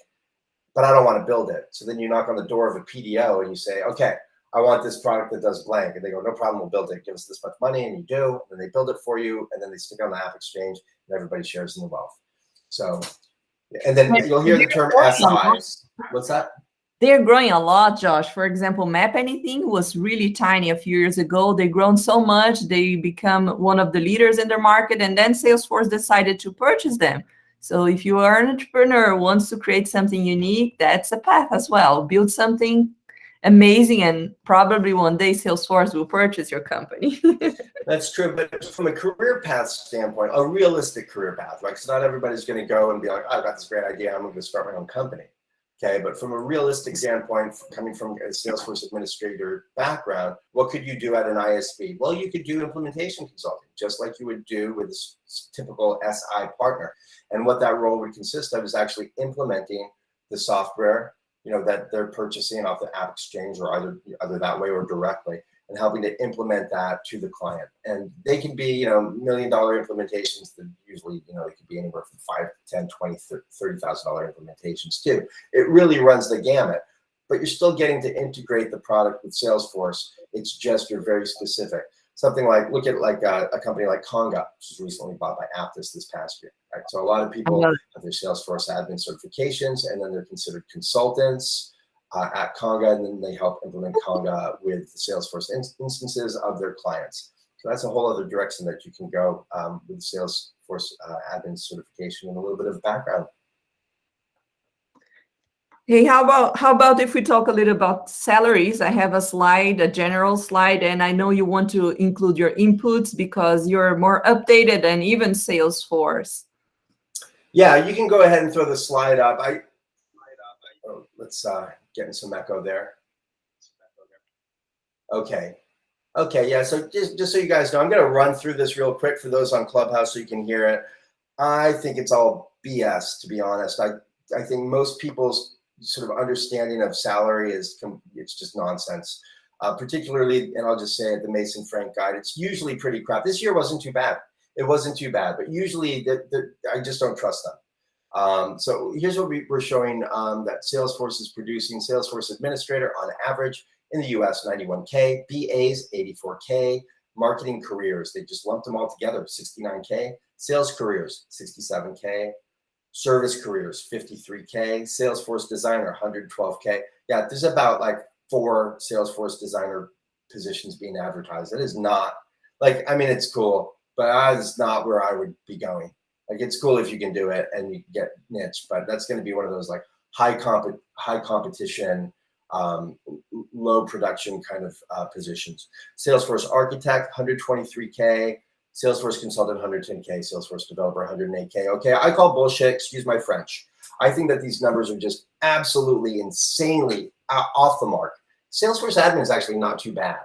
but I don't want to build it. So then you knock on the door of a PDO and you say, okay, I want this product that does blank. And they go, no problem, we'll build it. Give us this much money. And you do. And they build it for you. And then they stick it on the App Exchange and everybody shares in the wealth. So, and then you'll hear the term SIs. What's that? They're growing a lot, Josh. For example, Map Anything was really tiny a few years ago. They've grown so much. They become one of the leaders in their market. And then Salesforce decided to purchase them. So if you are an entrepreneur who wants to create something unique, that's a path as well. Build something amazing, and probably one day Salesforce will purchase your company. That's true, but from a career path standpoint, a realistic career path, right? Because not everybody's going to go and be like, oh, I've got this great idea, I'm going to start my own company. Okay, but from a realistic standpoint, coming from a Salesforce administrator background, what could you do at an ISV? Well, you could do implementation consulting, just like you would do with a typical SI partner. And what that role would consist of is actually implementing the software, you know, that they're purchasing off the App Exchange, or either that way or directly, and helping to implement that to the client. And they can be, you know, $1 million implementations that usually, you know, it could be anywhere from $5, 10, 20, $30,000 implementations too. It really runs the gamut, but you're still getting to integrate the product with Salesforce. It's just, you're very specific. Something like, look at like a company like Conga, which was recently bought by Aptus this past year. Right? So a lot of people have their Salesforce admin certifications, and then they're considered consultants at Conga, and then they help implement Conga with the Salesforce instances of their clients. So that's a whole other direction that you can go with Salesforce admin certification and a little bit of background. Hey, how about if we talk a little about salaries? I have a slide, a general slide, and I know you want to include your inputs because you're more updated than even Salesforce. Yeah, you can go ahead and throw the slide up. Let's get in some echo there. Okay, yeah. So just so you guys know, I'm going to run through this real quick for those on Clubhouse so you can hear it. I think it's all BS, to be honest. I think most people's sort of understanding of salary it's just nonsense. Particularly, and I'll just say it, the Mason Frank guide, it's usually pretty crap. This year wasn't too bad. It wasn't too bad, but usually I just don't trust them. So here's what we're showing that Salesforce is producing. Salesforce Administrator on average in the US, 91K, BAs, 84K, marketing careers, they just lumped them all together, 69K, sales careers, 67K, service careers, 53K, Salesforce designer, 112K. Yeah, there's about like 4 Salesforce designer positions being advertised. That is not like, I mean, it's cool, but it's not where I would be going. Like, it's cool if you can do it and you get niche, but that's going to be one of those like high competition, low production kind of positions. Salesforce architect, 123K. Salesforce consultant, 110K. Salesforce developer, 108K. Okay, I call bullshit, excuse my French. I think that these numbers are just absolutely insanely off the mark. Salesforce admin is actually not too bad,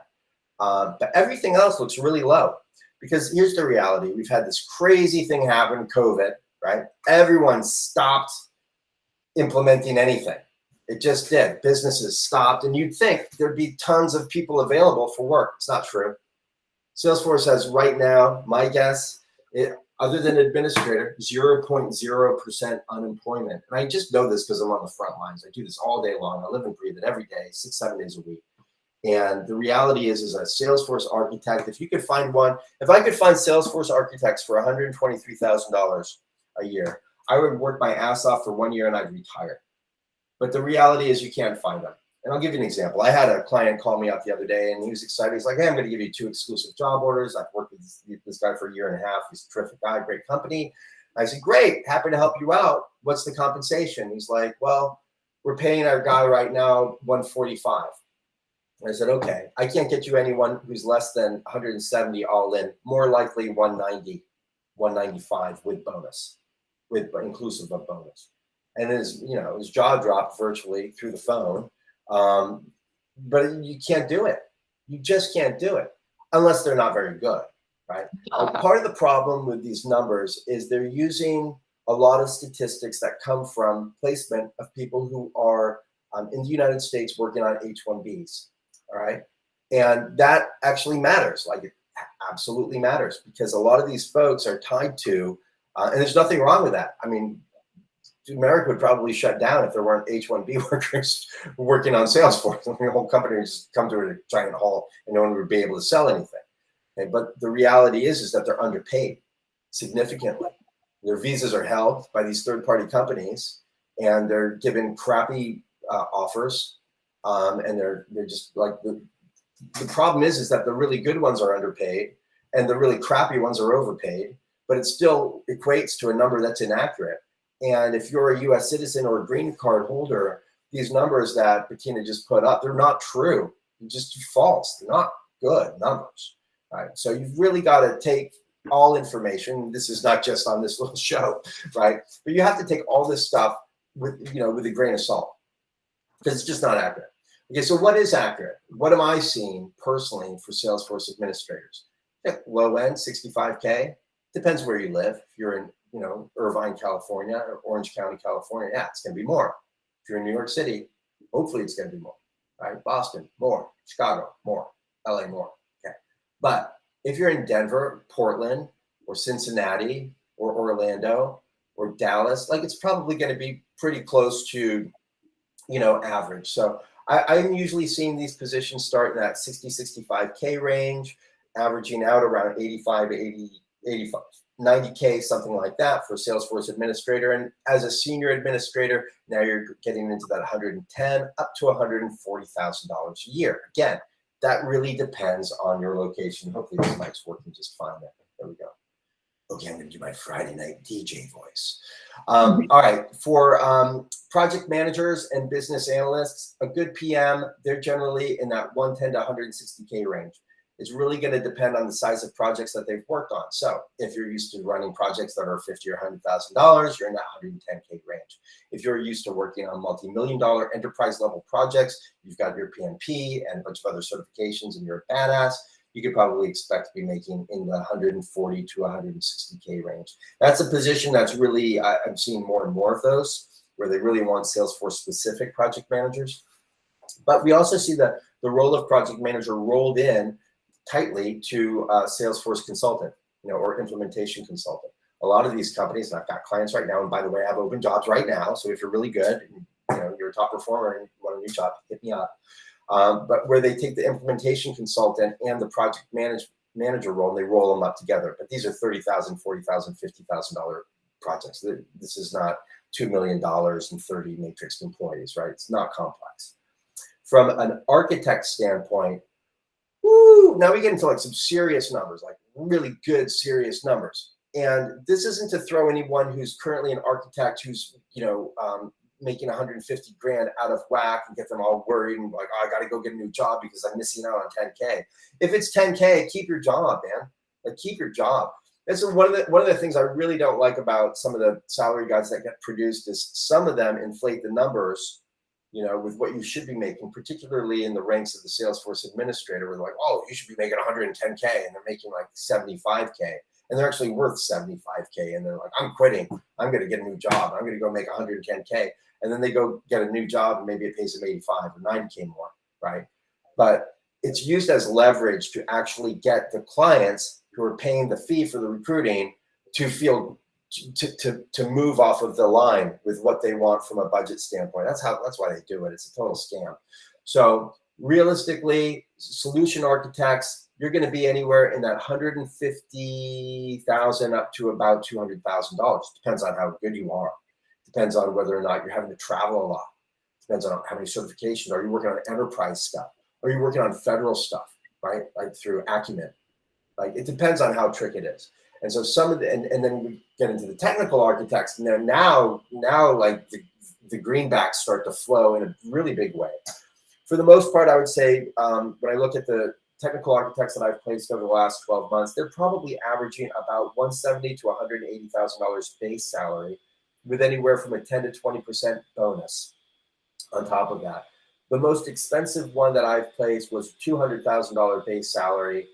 but everything else looks really low Because here's the reality. We've had this crazy thing happen, COVID, right? Everyone stopped implementing anything. It just did. Businesses stopped, and you'd think there'd be tons of people available for work. It's not true. Salesforce has right now, my guess, other than administrator, 0.0% unemployment. And I just know this because I'm on the front lines. I do this all day long. I live and breathe it every day, 6-7 days a week. And the reality is a Salesforce architect, if you could find one, if I could find Salesforce architects for $123,000 a year, I would work my ass off for 1 year and I'd retire. But the reality is you can't find them. And I'll give you an example. I had a client call me up the other day and he was excited. He's like, hey, I'm going to give you 2 exclusive job orders. I've worked with this guy for 1.5 years. He's a terrific guy, great company. I said, great, happy to help you out. What's the compensation? He's like, well, we're paying our guy right now $145. I said, okay, I can't get you anyone who's less than 170 all in, more likely 190, 195 with bonus, with inclusive of bonus. And his jaw dropped virtually through the phone. But you can't do it. You just can't do it unless they're not very good, right? Part of the problem with these numbers is they're using a lot of statistics that come from placement of people who are in the United States working on H-1Bs. All right. And that actually matters. Like, it absolutely matters, because a lot of these folks are tied to, and there's nothing wrong with that. I mean, America would probably shut down if there weren't H-1B workers working on Salesforce. The whole company would just come to a giant halt and no one would be able to sell anything. Okay? But the reality is that they're underpaid significantly. Their visas are held by these third-party companies, and they're given crappy offers. And they're just like, the problem is that the really good ones are underpaid and the really crappy ones are overpaid, but it still equates to a number that's inaccurate. And if you're a US citizen or a green card holder, these numbers that Bettina just put up, they're not true. They're just false. They're not good numbers. Right? So you've really got to take all information. This is not just on this little show, right? But you have to take all this stuff with a grain of salt, because it's just not accurate. Okay, so what is accurate? What am I seeing personally for Salesforce administrators? Low end, 65K. Depends where you live. If you're in, Irvine, California, or Orange County, California, yeah, it's going to be more. If you're in New York City, hopefully it's going to be more, right? Boston, more. Chicago, more. LA, more. Okay. But if you're in Denver, Portland, or Cincinnati, or Orlando, or Dallas, like, it's probably going to be pretty close to, average. So I'm usually seeing these positions start in that 60, 65K range, averaging out around 85, 80, 85, 90K, something like that for Salesforce administrator. And as a senior administrator, now you're getting into that 110 up to $140,000 a year. Again, that really depends on your location. Hopefully this mic's working just fine there. There we go. Okay, I'm going to do my Friday night DJ voice. All right, for project managers and business analysts, a good PM, they're generally in that 110 to 160K range. It's really going to depend on the size of projects that they've worked on. So if you're used to running projects that are $50,000 or $100,000, you're in that 110K range. If you're used to working on multi-million-dollar enterprise level projects, you've got your PMP and a bunch of other certifications, and you're a badass, you could probably expect to be making in the 140 to 160K range. That's a position that's really, I'm seeing more and more of those, where they really want Salesforce specific project managers. But we also see the role of project manager rolled in tightly to Salesforce consultant, or implementation consultant. A lot of these companies, and I've got clients right now, and by the way, I have open jobs right now. So if you're really good, and, you're a top performer and you want a new job, hit me up. But where they take the implementation consultant and the project manager role, and they roll them up together. But these are $30,000, $40,000, $50,000 projects. This is not $2 million and 30 matrix employees, right? It's not complex. From an architect standpoint, now we get into like some serious numbers, like really good, serious numbers. And this isn't to throw anyone who's currently an architect who's, making 150 grand out of whack and get them all worried and like, oh, I got to go get a new job because I'm missing out on 10K. If it's 10K, keep your job, man. Like, keep your job. That's one of the things I really don't like about some of the salary guides that get produced is some of them inflate the numbers with what you should be making, particularly in the ranks of the Salesforce administrator, where they're like, oh, you should be making 110K, and they're making like 75K, and they're actually worth 75K, and they're like, I'm quitting, I'm going to get a new job, I'm going to go make 110K, and then they go get a new job, and maybe it pays them 85 or 90K more, right? But it's used as leverage to actually get the clients who are paying the fee for the recruiting to feel to move off of the line with what they want from a budget standpoint. That's why they do it. It's a total scam. So realistically, solution architects, you're going to be anywhere in that 150,000 up to about $200,000. Depends on how good you are. Depends on whether or not you're having to travel a lot. Depends on how many certifications. Are you working on enterprise stuff? Are you working on federal stuff, right? Like through Acumen. Like it depends on how tricky it is. And so some of the, and then we get into the technical architects, and now like the greenbacks start to flow in a really big way. For the most part, I would say when I look at the technical architects that I've placed over the last 12 months, they're probably averaging about $170,000 to $180,000 base salary, with anywhere from a 10 to 20% bonus on top of that. The most expensive one that I've placed was $200,000 base salary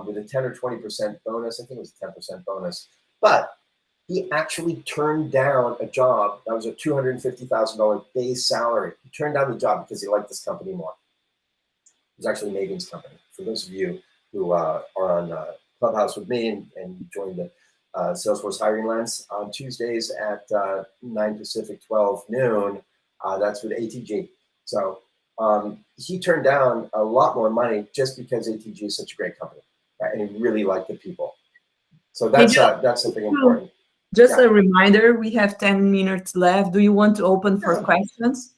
with a 10 or 20% bonus. I think it was a 10% bonus. But he actually turned down a job that was a $250,000 base salary. He turned down the job because he liked this company more. It was actually Megan's company. For those of you who are on Clubhouse with me and joined the Salesforce Hiring Lens on Tuesdays at 9 Pacific, 12 noon, that's with ATG. So he turned down a lot more money just because ATG is such a great company, right? And he really liked the people. So that's something important. Just a reminder, we have 10 minutes left. Do you want to open for questions?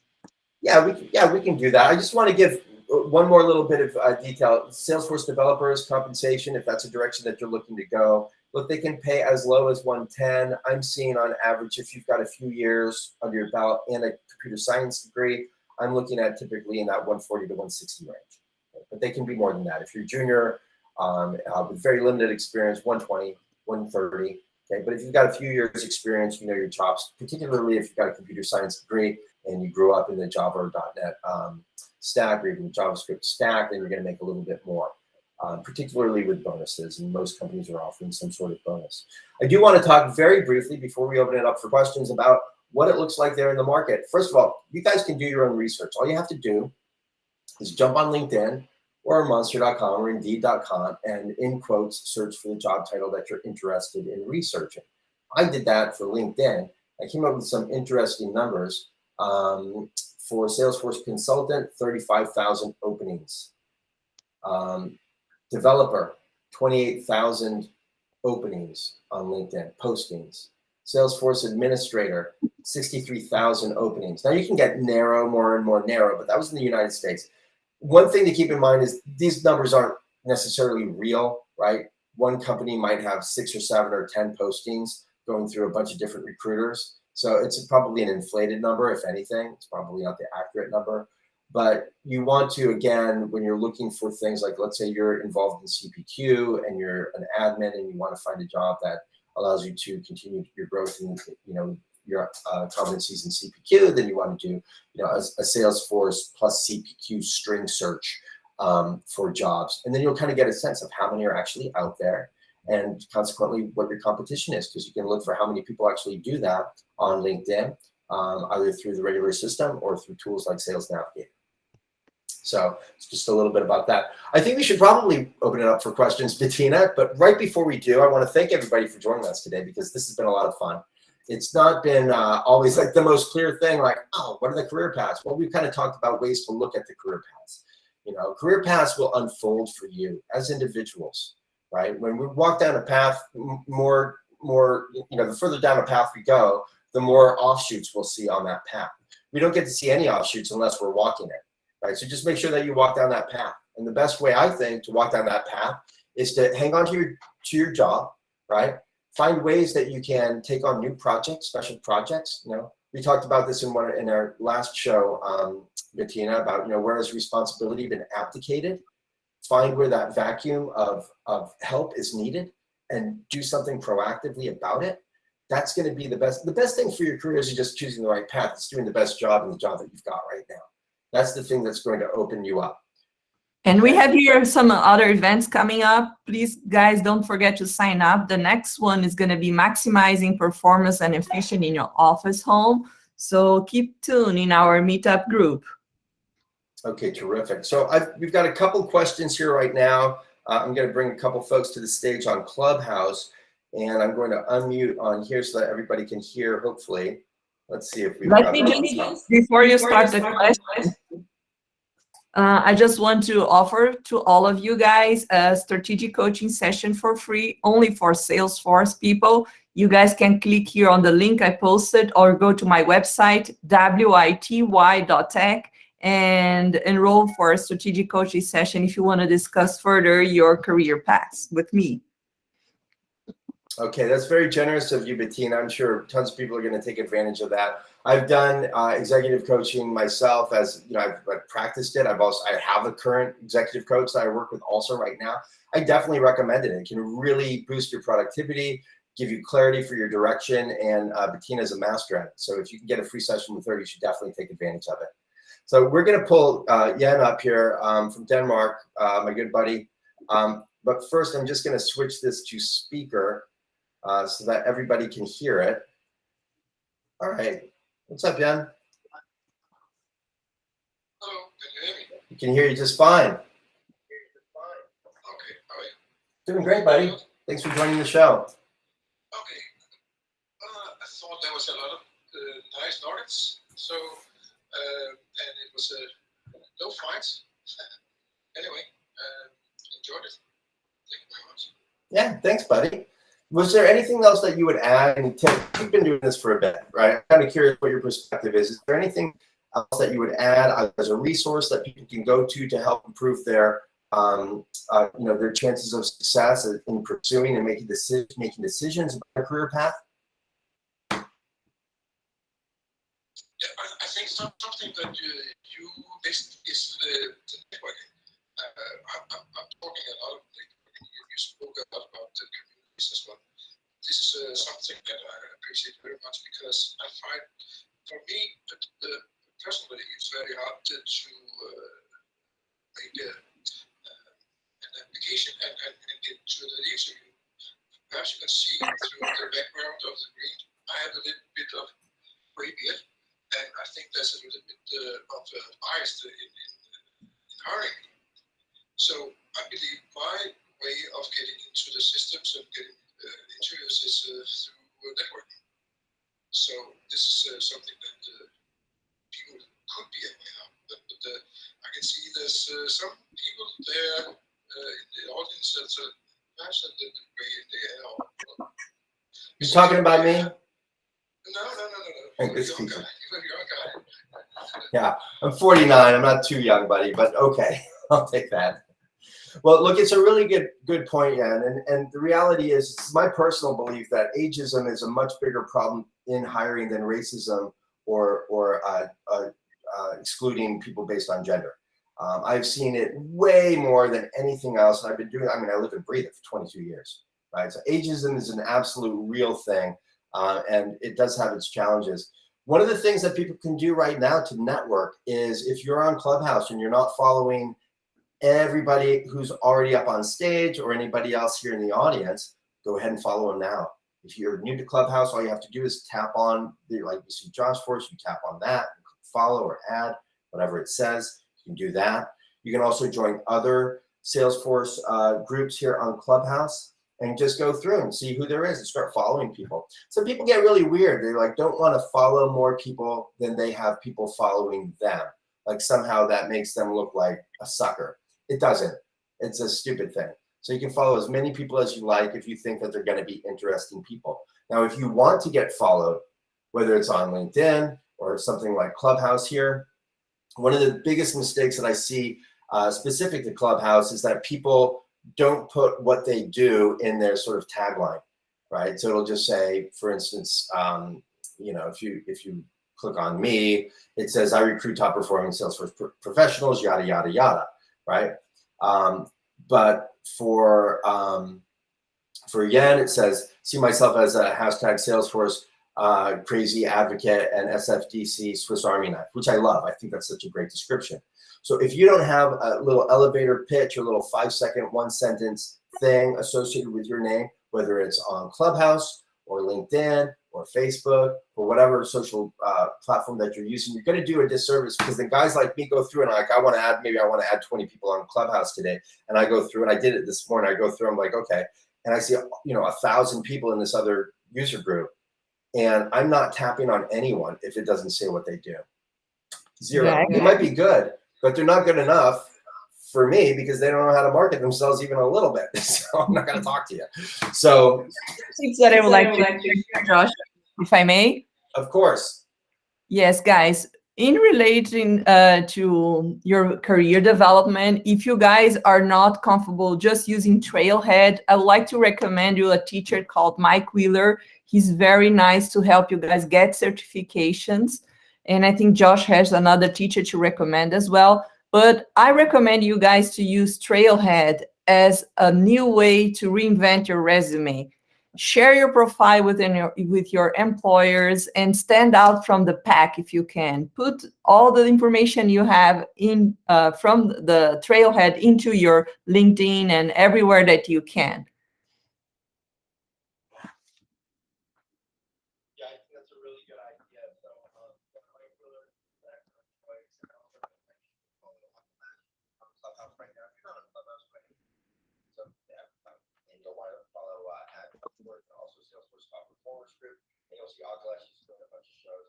Yeah, we can do that. I just want to give one more little bit of detail. Salesforce developers compensation, if that's a direction that you're looking to go, look, they can pay as low as 110. I'm seeing on average, if you've got a few years under your belt and a computer science degree, I'm looking at typically in that 140 to 160 range. But they can be more than that. If you're junior with very limited experience, 120, 130. Okay, but if you've got a few years experience, you know your chops, particularly if you've got a computer science degree and you grew up in the Java or .NET stack or even JavaScript stack, then you're going to make a little bit more, particularly with bonuses. And most companies are offering some sort of bonus. I do want to talk very briefly before we open it up for questions about what it looks like there in the market. First of all, you guys can do your own research. All you have to do is jump on LinkedIn or monster.com or indeed.com and in quotes, search for the job title that you're interested in researching. I did that for LinkedIn. I came up with some interesting numbers. For Salesforce consultant, 35,000 openings. Developer, 28,000 openings on LinkedIn, postings. Salesforce administrator, 63,000 openings. Now you can get narrow, more and more narrow, but that was in the United States. One thing to keep in mind is these numbers aren't necessarily real, right? One company might have 6 or 7 or 10 postings going through a bunch of different recruiters. So it's probably an inflated number, if anything. It's probably not the accurate number. But you want to, again, when you're looking for things like, let's say you're involved in CPQ and you're an admin and you want to find a job that allows you to continue your growth in, your competencies in CPQ, then you want to do, a Salesforce plus CPQ string search for jobs. And then you'll kind of get a sense of how many are actually out there and consequently what your competition is, because you can look for how many people actually do that on LinkedIn, either through the regular system or through tools like Sales Navigator. So it's just a little bit about that. I think we should probably open it up for questions, Bettina, but right before we do, I want to thank everybody for joining us today because this has been a lot of fun. It's not been always like the most clear thing, like, oh, what are the career paths? Well, we've kind of talked about ways to look at the career paths. Career paths will unfold for you as individuals, right? When we walk down a path, more, the further down a path we go, the more offshoots we'll see on that path. We don't get to see any offshoots unless we're walking it, right? So just make sure that you walk down that path. And the best way, I think, to walk down that path is to hang on to your job, right? Find ways that you can take on new projects, special projects. We talked about this in our last show, Bettina, about where has responsibility been abdicated. Find where that vacuum of help is needed and do something proactively about it. that's going to be the best. The best thing for your career is just choosing the right path. It's doing the best job in the job that you've got right now. That's the thing that's going to open you up. And we have here some other events coming up. Please, guys, don't forget to sign up. The next one is going to be maximizing performance and efficiency in your office home. So keep tuned in our meetup group. Okay, terrific. So we've got a couple questions here right now. I'm going to bring a couple folks to the stage on Clubhouse, and I'm going to unmute on here so that everybody can hear, hopefully. Let's see if we've got before you start the question, I just want to offer to all of you guys a strategic coaching session for free, only for Salesforce people. You guys can click here on the link I posted or go to my website, wity.tech, and enroll for a strategic coaching session if you want to discuss further your career paths with me. Okay, that's very generous of you, Bettina. I'm sure tons of people are going to take advantage of that. I've done executive coaching myself, as you know, I've practiced it. I have a current executive coach that I work with also right now. I definitely recommend it. It can really boost your productivity, give you clarity for your direction, and Bettina is a master at it. So if you can get a free session with her, you should definitely take advantage of it. So we're going to pull Jan up here from Denmark, my good buddy. But first, I'm just going to switch this to speaker so that everybody can hear it. All right. What's up, Jan? Hello, can you hear me? We can hear you just fine. Okay, how are you? Doing great, buddy. Thanks for joining the show. Okay. I thought there was a lot of nice nuggets, so and it was no fights. Anyway, enjoyed it. Thank you very much. Yeah, thanks, buddy. Was there anything else that you would add? And Tim, you've been doing this for a bit, right? I'm kind of curious what your perspective is. Is there anything else that you would add as a resource that people can go to help improve their, their chances of success in pursuing and making decisions about their career path? Yeah, I think something that you missed is the networking. I'm talking a lot of networking. You spoke a lot about the communities as well. This is something that I appreciate very much because I find, for me, personally, it's very hard to make an application and get to the leadership. Perhaps you can see through the background of the green, I have a little bit of gray beard, and I think there's a little bit of bias in hiring. So I believe my way of getting into the systems and getting interviews is through networking. So this is something that people could be aware of. But I can see there's some people there in the audience that's perhaps a little way in the air. You're talking about me? No. You're a young guy. Yeah, I'm 49. I'm not too young, buddy, but okay, I'll take that. Well, look, it's a really good point, Jan. And the reality is, it's my personal belief that ageism is a much bigger problem in hiring than racism or excluding people based on gender. I've seen it way more than anything else. And I've been doing, I live and breathe it for 22 years, right? So ageism is an absolute real thing, and it does have its challenges. One of the things that people can do right now to network is, if you're on Clubhouse and you're not following everybody who's already up on stage or anybody else here in the audience, go ahead and follow them now. If you're new to Clubhouse, all you have to do is tap on, like you see Salesforce, you tap on that, follow or add, whatever it says, you can do that. You can also join other Salesforce groups here on Clubhouse and just go through and see who there is and start following people. Some people get really weird. They don't want to follow more people than they have people following them. Like somehow that makes them look like a sucker. It doesn't. It's a stupid thing. So you can follow as many people as you like if you think that they're going to be interesting people. Now, if you want to get followed, whether it's on LinkedIn or something like Clubhouse here, one of the biggest mistakes that I see specific to Clubhouse is that people don't put what they do in their sort of tagline, right? So it'll just say, for instance, if you click on me, it says I recruit top performing Salesforce professionals, yada yada yada, right? But for For Yen, it says, see myself as a hashtag Salesforce crazy advocate and SFDC Swiss Army knife, which I love. I think that's such a great description. So if you don't have a little elevator pitch or a little 5-second, 1-sentence thing associated with your name, whether it's on Clubhouse or LinkedIn or Facebook or whatever social platform that you're using, you're going to do a disservice, because the guys like me go through and like, I want to add 20 people on Clubhouse today. And I go through, and I did it this morning. I go through, I'm like, okay. And I see, 1,000 people in this other user group. And I'm not tapping on anyone if it doesn't say what they do. Zero. Yeah. They might be good, but they're not good enough for me because they don't know how to market themselves even a little bit. So I'm not going to talk to you. So Things that I would like to share, Josh, if I may. Of course. Yes, guys. In relating to your career development, if you guys are not comfortable just using Trailhead, I would like to recommend you a teacher called Mike Wheeler. He's very nice to help you guys get certifications. And I think Josh has another teacher to recommend as well. But I recommend you guys to use Trailhead as a new way to reinvent your resume. Share your profile with your employers and stand out from the pack if you can. Put all the information you have in from the Trailhead into your LinkedIn and everywhere that you can. Yeah, I think that's a really good idea. So, Clubhouse right now. If you're not on Clubhouse right now, so yeah, and you'll want to follow at also Salesforce Top Performers group, and you'll see Agalesh. He's doing a bunch of shows.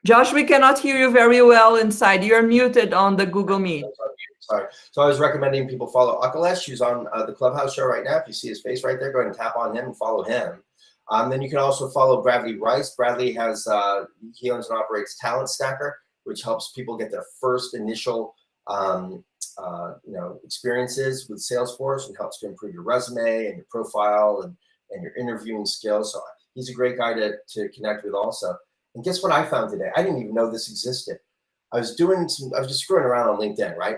Josh, we cannot hear you very well inside. You're muted on the Google Meet. Sorry. So I was recommending people follow Akalesh, who's on the Clubhouse show right now. If you see his face right there, go ahead and tap on him and follow him. Then you can also follow Bradley Rice. Bradley has he owns and operates Talent Stacker, which helps people get their first initial experiences with Salesforce and helps to improve your resume and your profile and your interviewing skills. So he's a great guy to connect with also. And guess what I found today? I didn't even know this existed. I was just screwing around on LinkedIn, right?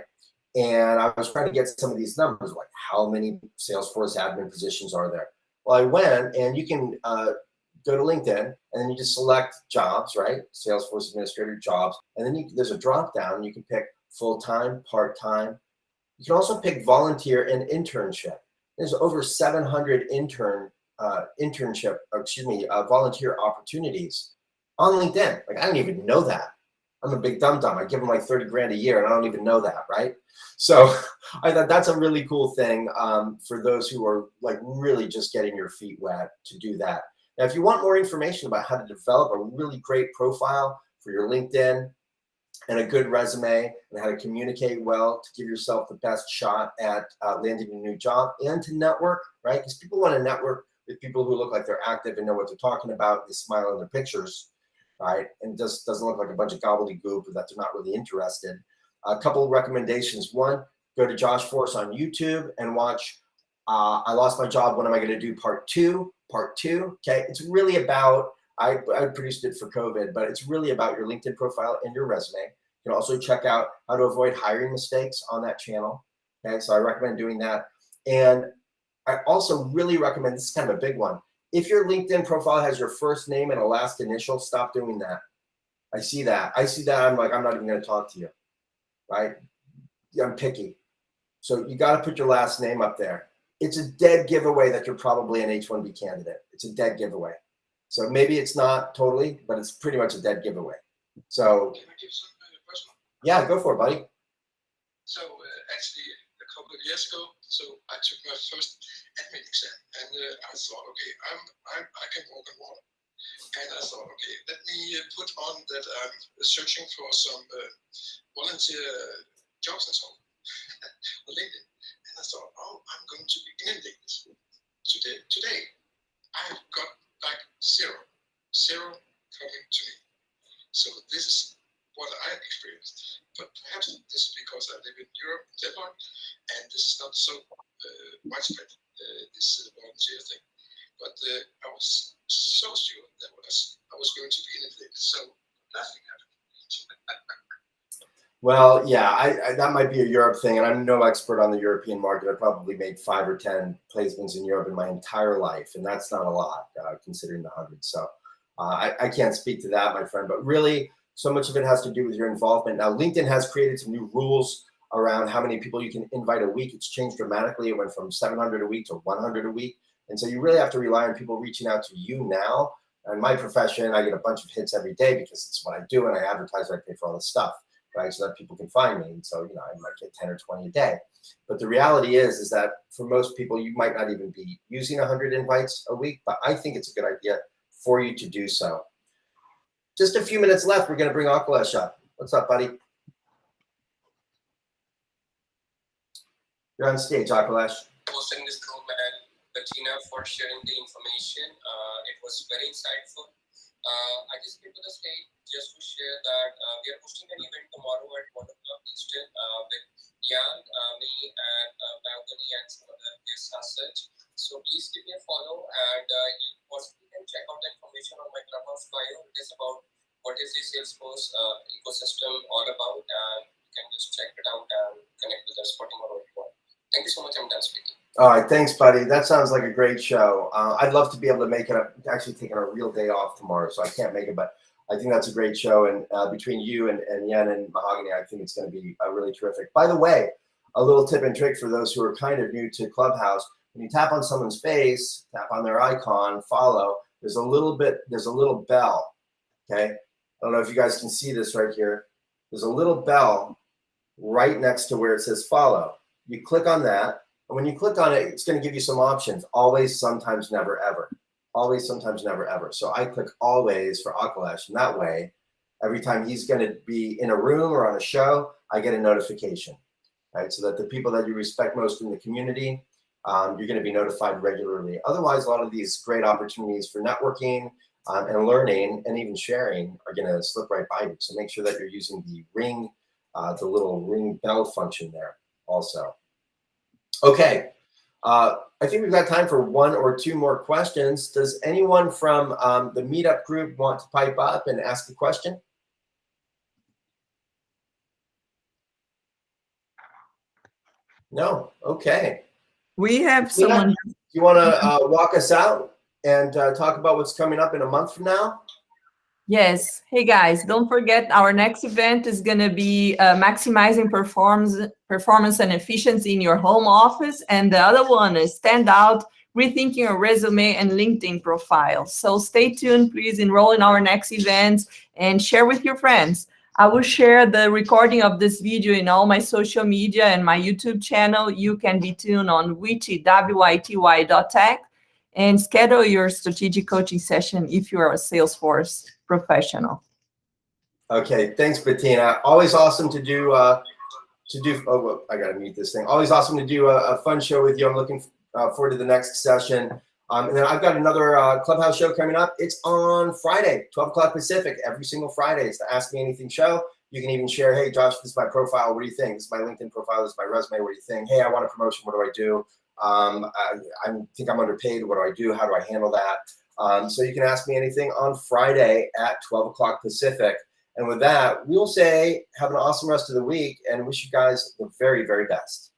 And I was trying to get some of these numbers, like how many Salesforce admin positions are there? Well, I went, and you can go to LinkedIn, and then you just select jobs, right? Salesforce administrator jobs. And then there's a drop down. You can pick full-time, part-time. You can also pick volunteer and internship. There's over 700 volunteer opportunities on LinkedIn. Like, I didn't even know that. I'm a big dum-dum. I give them like 30 grand a year and I don't even know that, right? So I thought that's a really cool thing for those who are like really just getting your feet wet to do that. Now, if you want more information about how to develop a really great profile for your LinkedIn and a good resume and how to communicate well to give yourself the best shot at landing a new job and to network, right? Because people want to network with people who look like they're active and know what they're talking about. They smile in their pictures, right? And just doesn't look like a bunch of gobbledygook that they're not really interested. A couple of recommendations. One, go to Josh Force on YouTube and watch I Lost My Job, What Am I Going to Do? Part two. Okay, it's really about, I produced it for COVID, but it's really about your LinkedIn profile and your resume. You can also check out how to avoid hiring mistakes on that channel. Okay, so I recommend doing that. And I also really recommend, this is kind of a big one, if your LinkedIn profile has your first name and a last initial, stop doing that. I see that. I'm like, I'm not even going to talk to you, right? I'm picky. So you got to put your last name up there. It's a dead giveaway that you're probably an H-1B candidate. It's a dead giveaway. So maybe it's not totally, but it's pretty much a dead giveaway. So Can I give some personal? Yeah, go for it, buddy. So actually, a couple of years ago, so I took my first admin exam, and I thought, okay, I can walk on water. And I thought, okay, let me put on that I'm searching for some volunteer jobs and so on on LinkedIn. And I thought, oh, I'm going to be inundated today. I've got like zero coming to me. So this is what I experienced. But perhaps this is because I live in Europe, Denmark, and this is not so widespread, this volunteer thing. But I was so sure that I was going to be inundated. So nothing happened. Well, yeah, that might be a Europe thing, and I'm no expert on the European market. I probably made 5 or 10 placements in Europe in my entire life, and that's not a lot considering the 100. So I can't speak to that, my friend. But really, so much of it has to do with your involvement. Now, LinkedIn has created some new rules around how many people you can invite a week. It's changed dramatically. It went from 700 a week to 100 a week, and so you really have to rely on people reaching out to you now. In my profession, I get a bunch of hits every day because it's what I do, and I advertise and I pay for all this stuff. Right, so that people can find me. And so, you know, I might get 10 or 20 a day. But the reality is that for most people, you might not even be using 100 invites a week, but I think it's a good idea for you to do so. Just a few minutes left. We're going to bring Akhilesh up. What's up, buddy? You're on stage, Akhilesh. Hosting this group and Bettina for sharing the information. It was very insightful. I just came to the stage just to share that we are hosting an event tomorrow at 1 o'clock Eastern with Jan, me, and Balcony and some other guests as such. So please give me a follow, and you possibly can check out the information on my Clubhouse bio. It is about what is the Salesforce ecosystem all about, and you can just check it out and connect with us for tomorrow. Thank you so much. I'm done speaking. All right, thanks, buddy. That sounds like a great show. I'd love to be able to make it. Actually taking a real day off tomorrow, so I can't make it, but I think that's a great show. And between you and Yen and Mahogany, I think it's going to be really terrific. By the way, a little tip and trick for those who are kind of new to Clubhouse: when you tap on someone's face, tap on their icon, follow. There's a little bell. Okay, I don't know if you guys can see this right here. There's a little bell right next to where it says follow. You click on that. And when you click on it, it's going to give you some options. Always, sometimes, never, ever. Always, sometimes, never, ever. So I click always for Akhilesh. And that way, every time he's going to be in a room or on a show, I get a notification. Right? So that the people that you respect most in the community, you're going to be notified regularly. Otherwise, a lot of these great opportunities for networking and learning and even sharing are going to slip right by you. So make sure that you're using the ring, the little ring bell function there also. Okay, I think we've got time for 1 or 2 more questions. Does anyone from the meetup group want to pipe up and ask a question? No? Okay. We have someone. Do you want to walk us out and talk about what's coming up in a month from now? Yes. Hey guys, don't forget our next event is going to be maximizing performance and efficiency in your home office. And the other one is stand out, rethinking your resume and LinkedIn profile. So stay tuned, please enroll in our next events and share with your friends. I will share the recording of this video in all my social media and my YouTube channel. You can be tuned on wyty.tech and schedule your strategic coaching session if you are a Salesforce professional. Okay, thanks, Bettina. Always awesome to do. Oh, well, I gotta mute this thing. Always awesome to do a fun show with you. I'm looking forward to the next session. And then I've got another Clubhouse show coming up. It's on Friday, 12 o'clock Pacific. Every single Friday. It's the Ask Me Anything show. You can even share, hey, Josh, this is my profile. What do you think? This is my LinkedIn profile. This is my resume. What do you think? Hey, I want a promotion. What do I do? I think I'm underpaid. What do I do? How do I handle that? So you can ask me anything on Friday at 12 o'clock Pacific. And with that, we'll say have an awesome rest of the week and wish you guys the very, very best.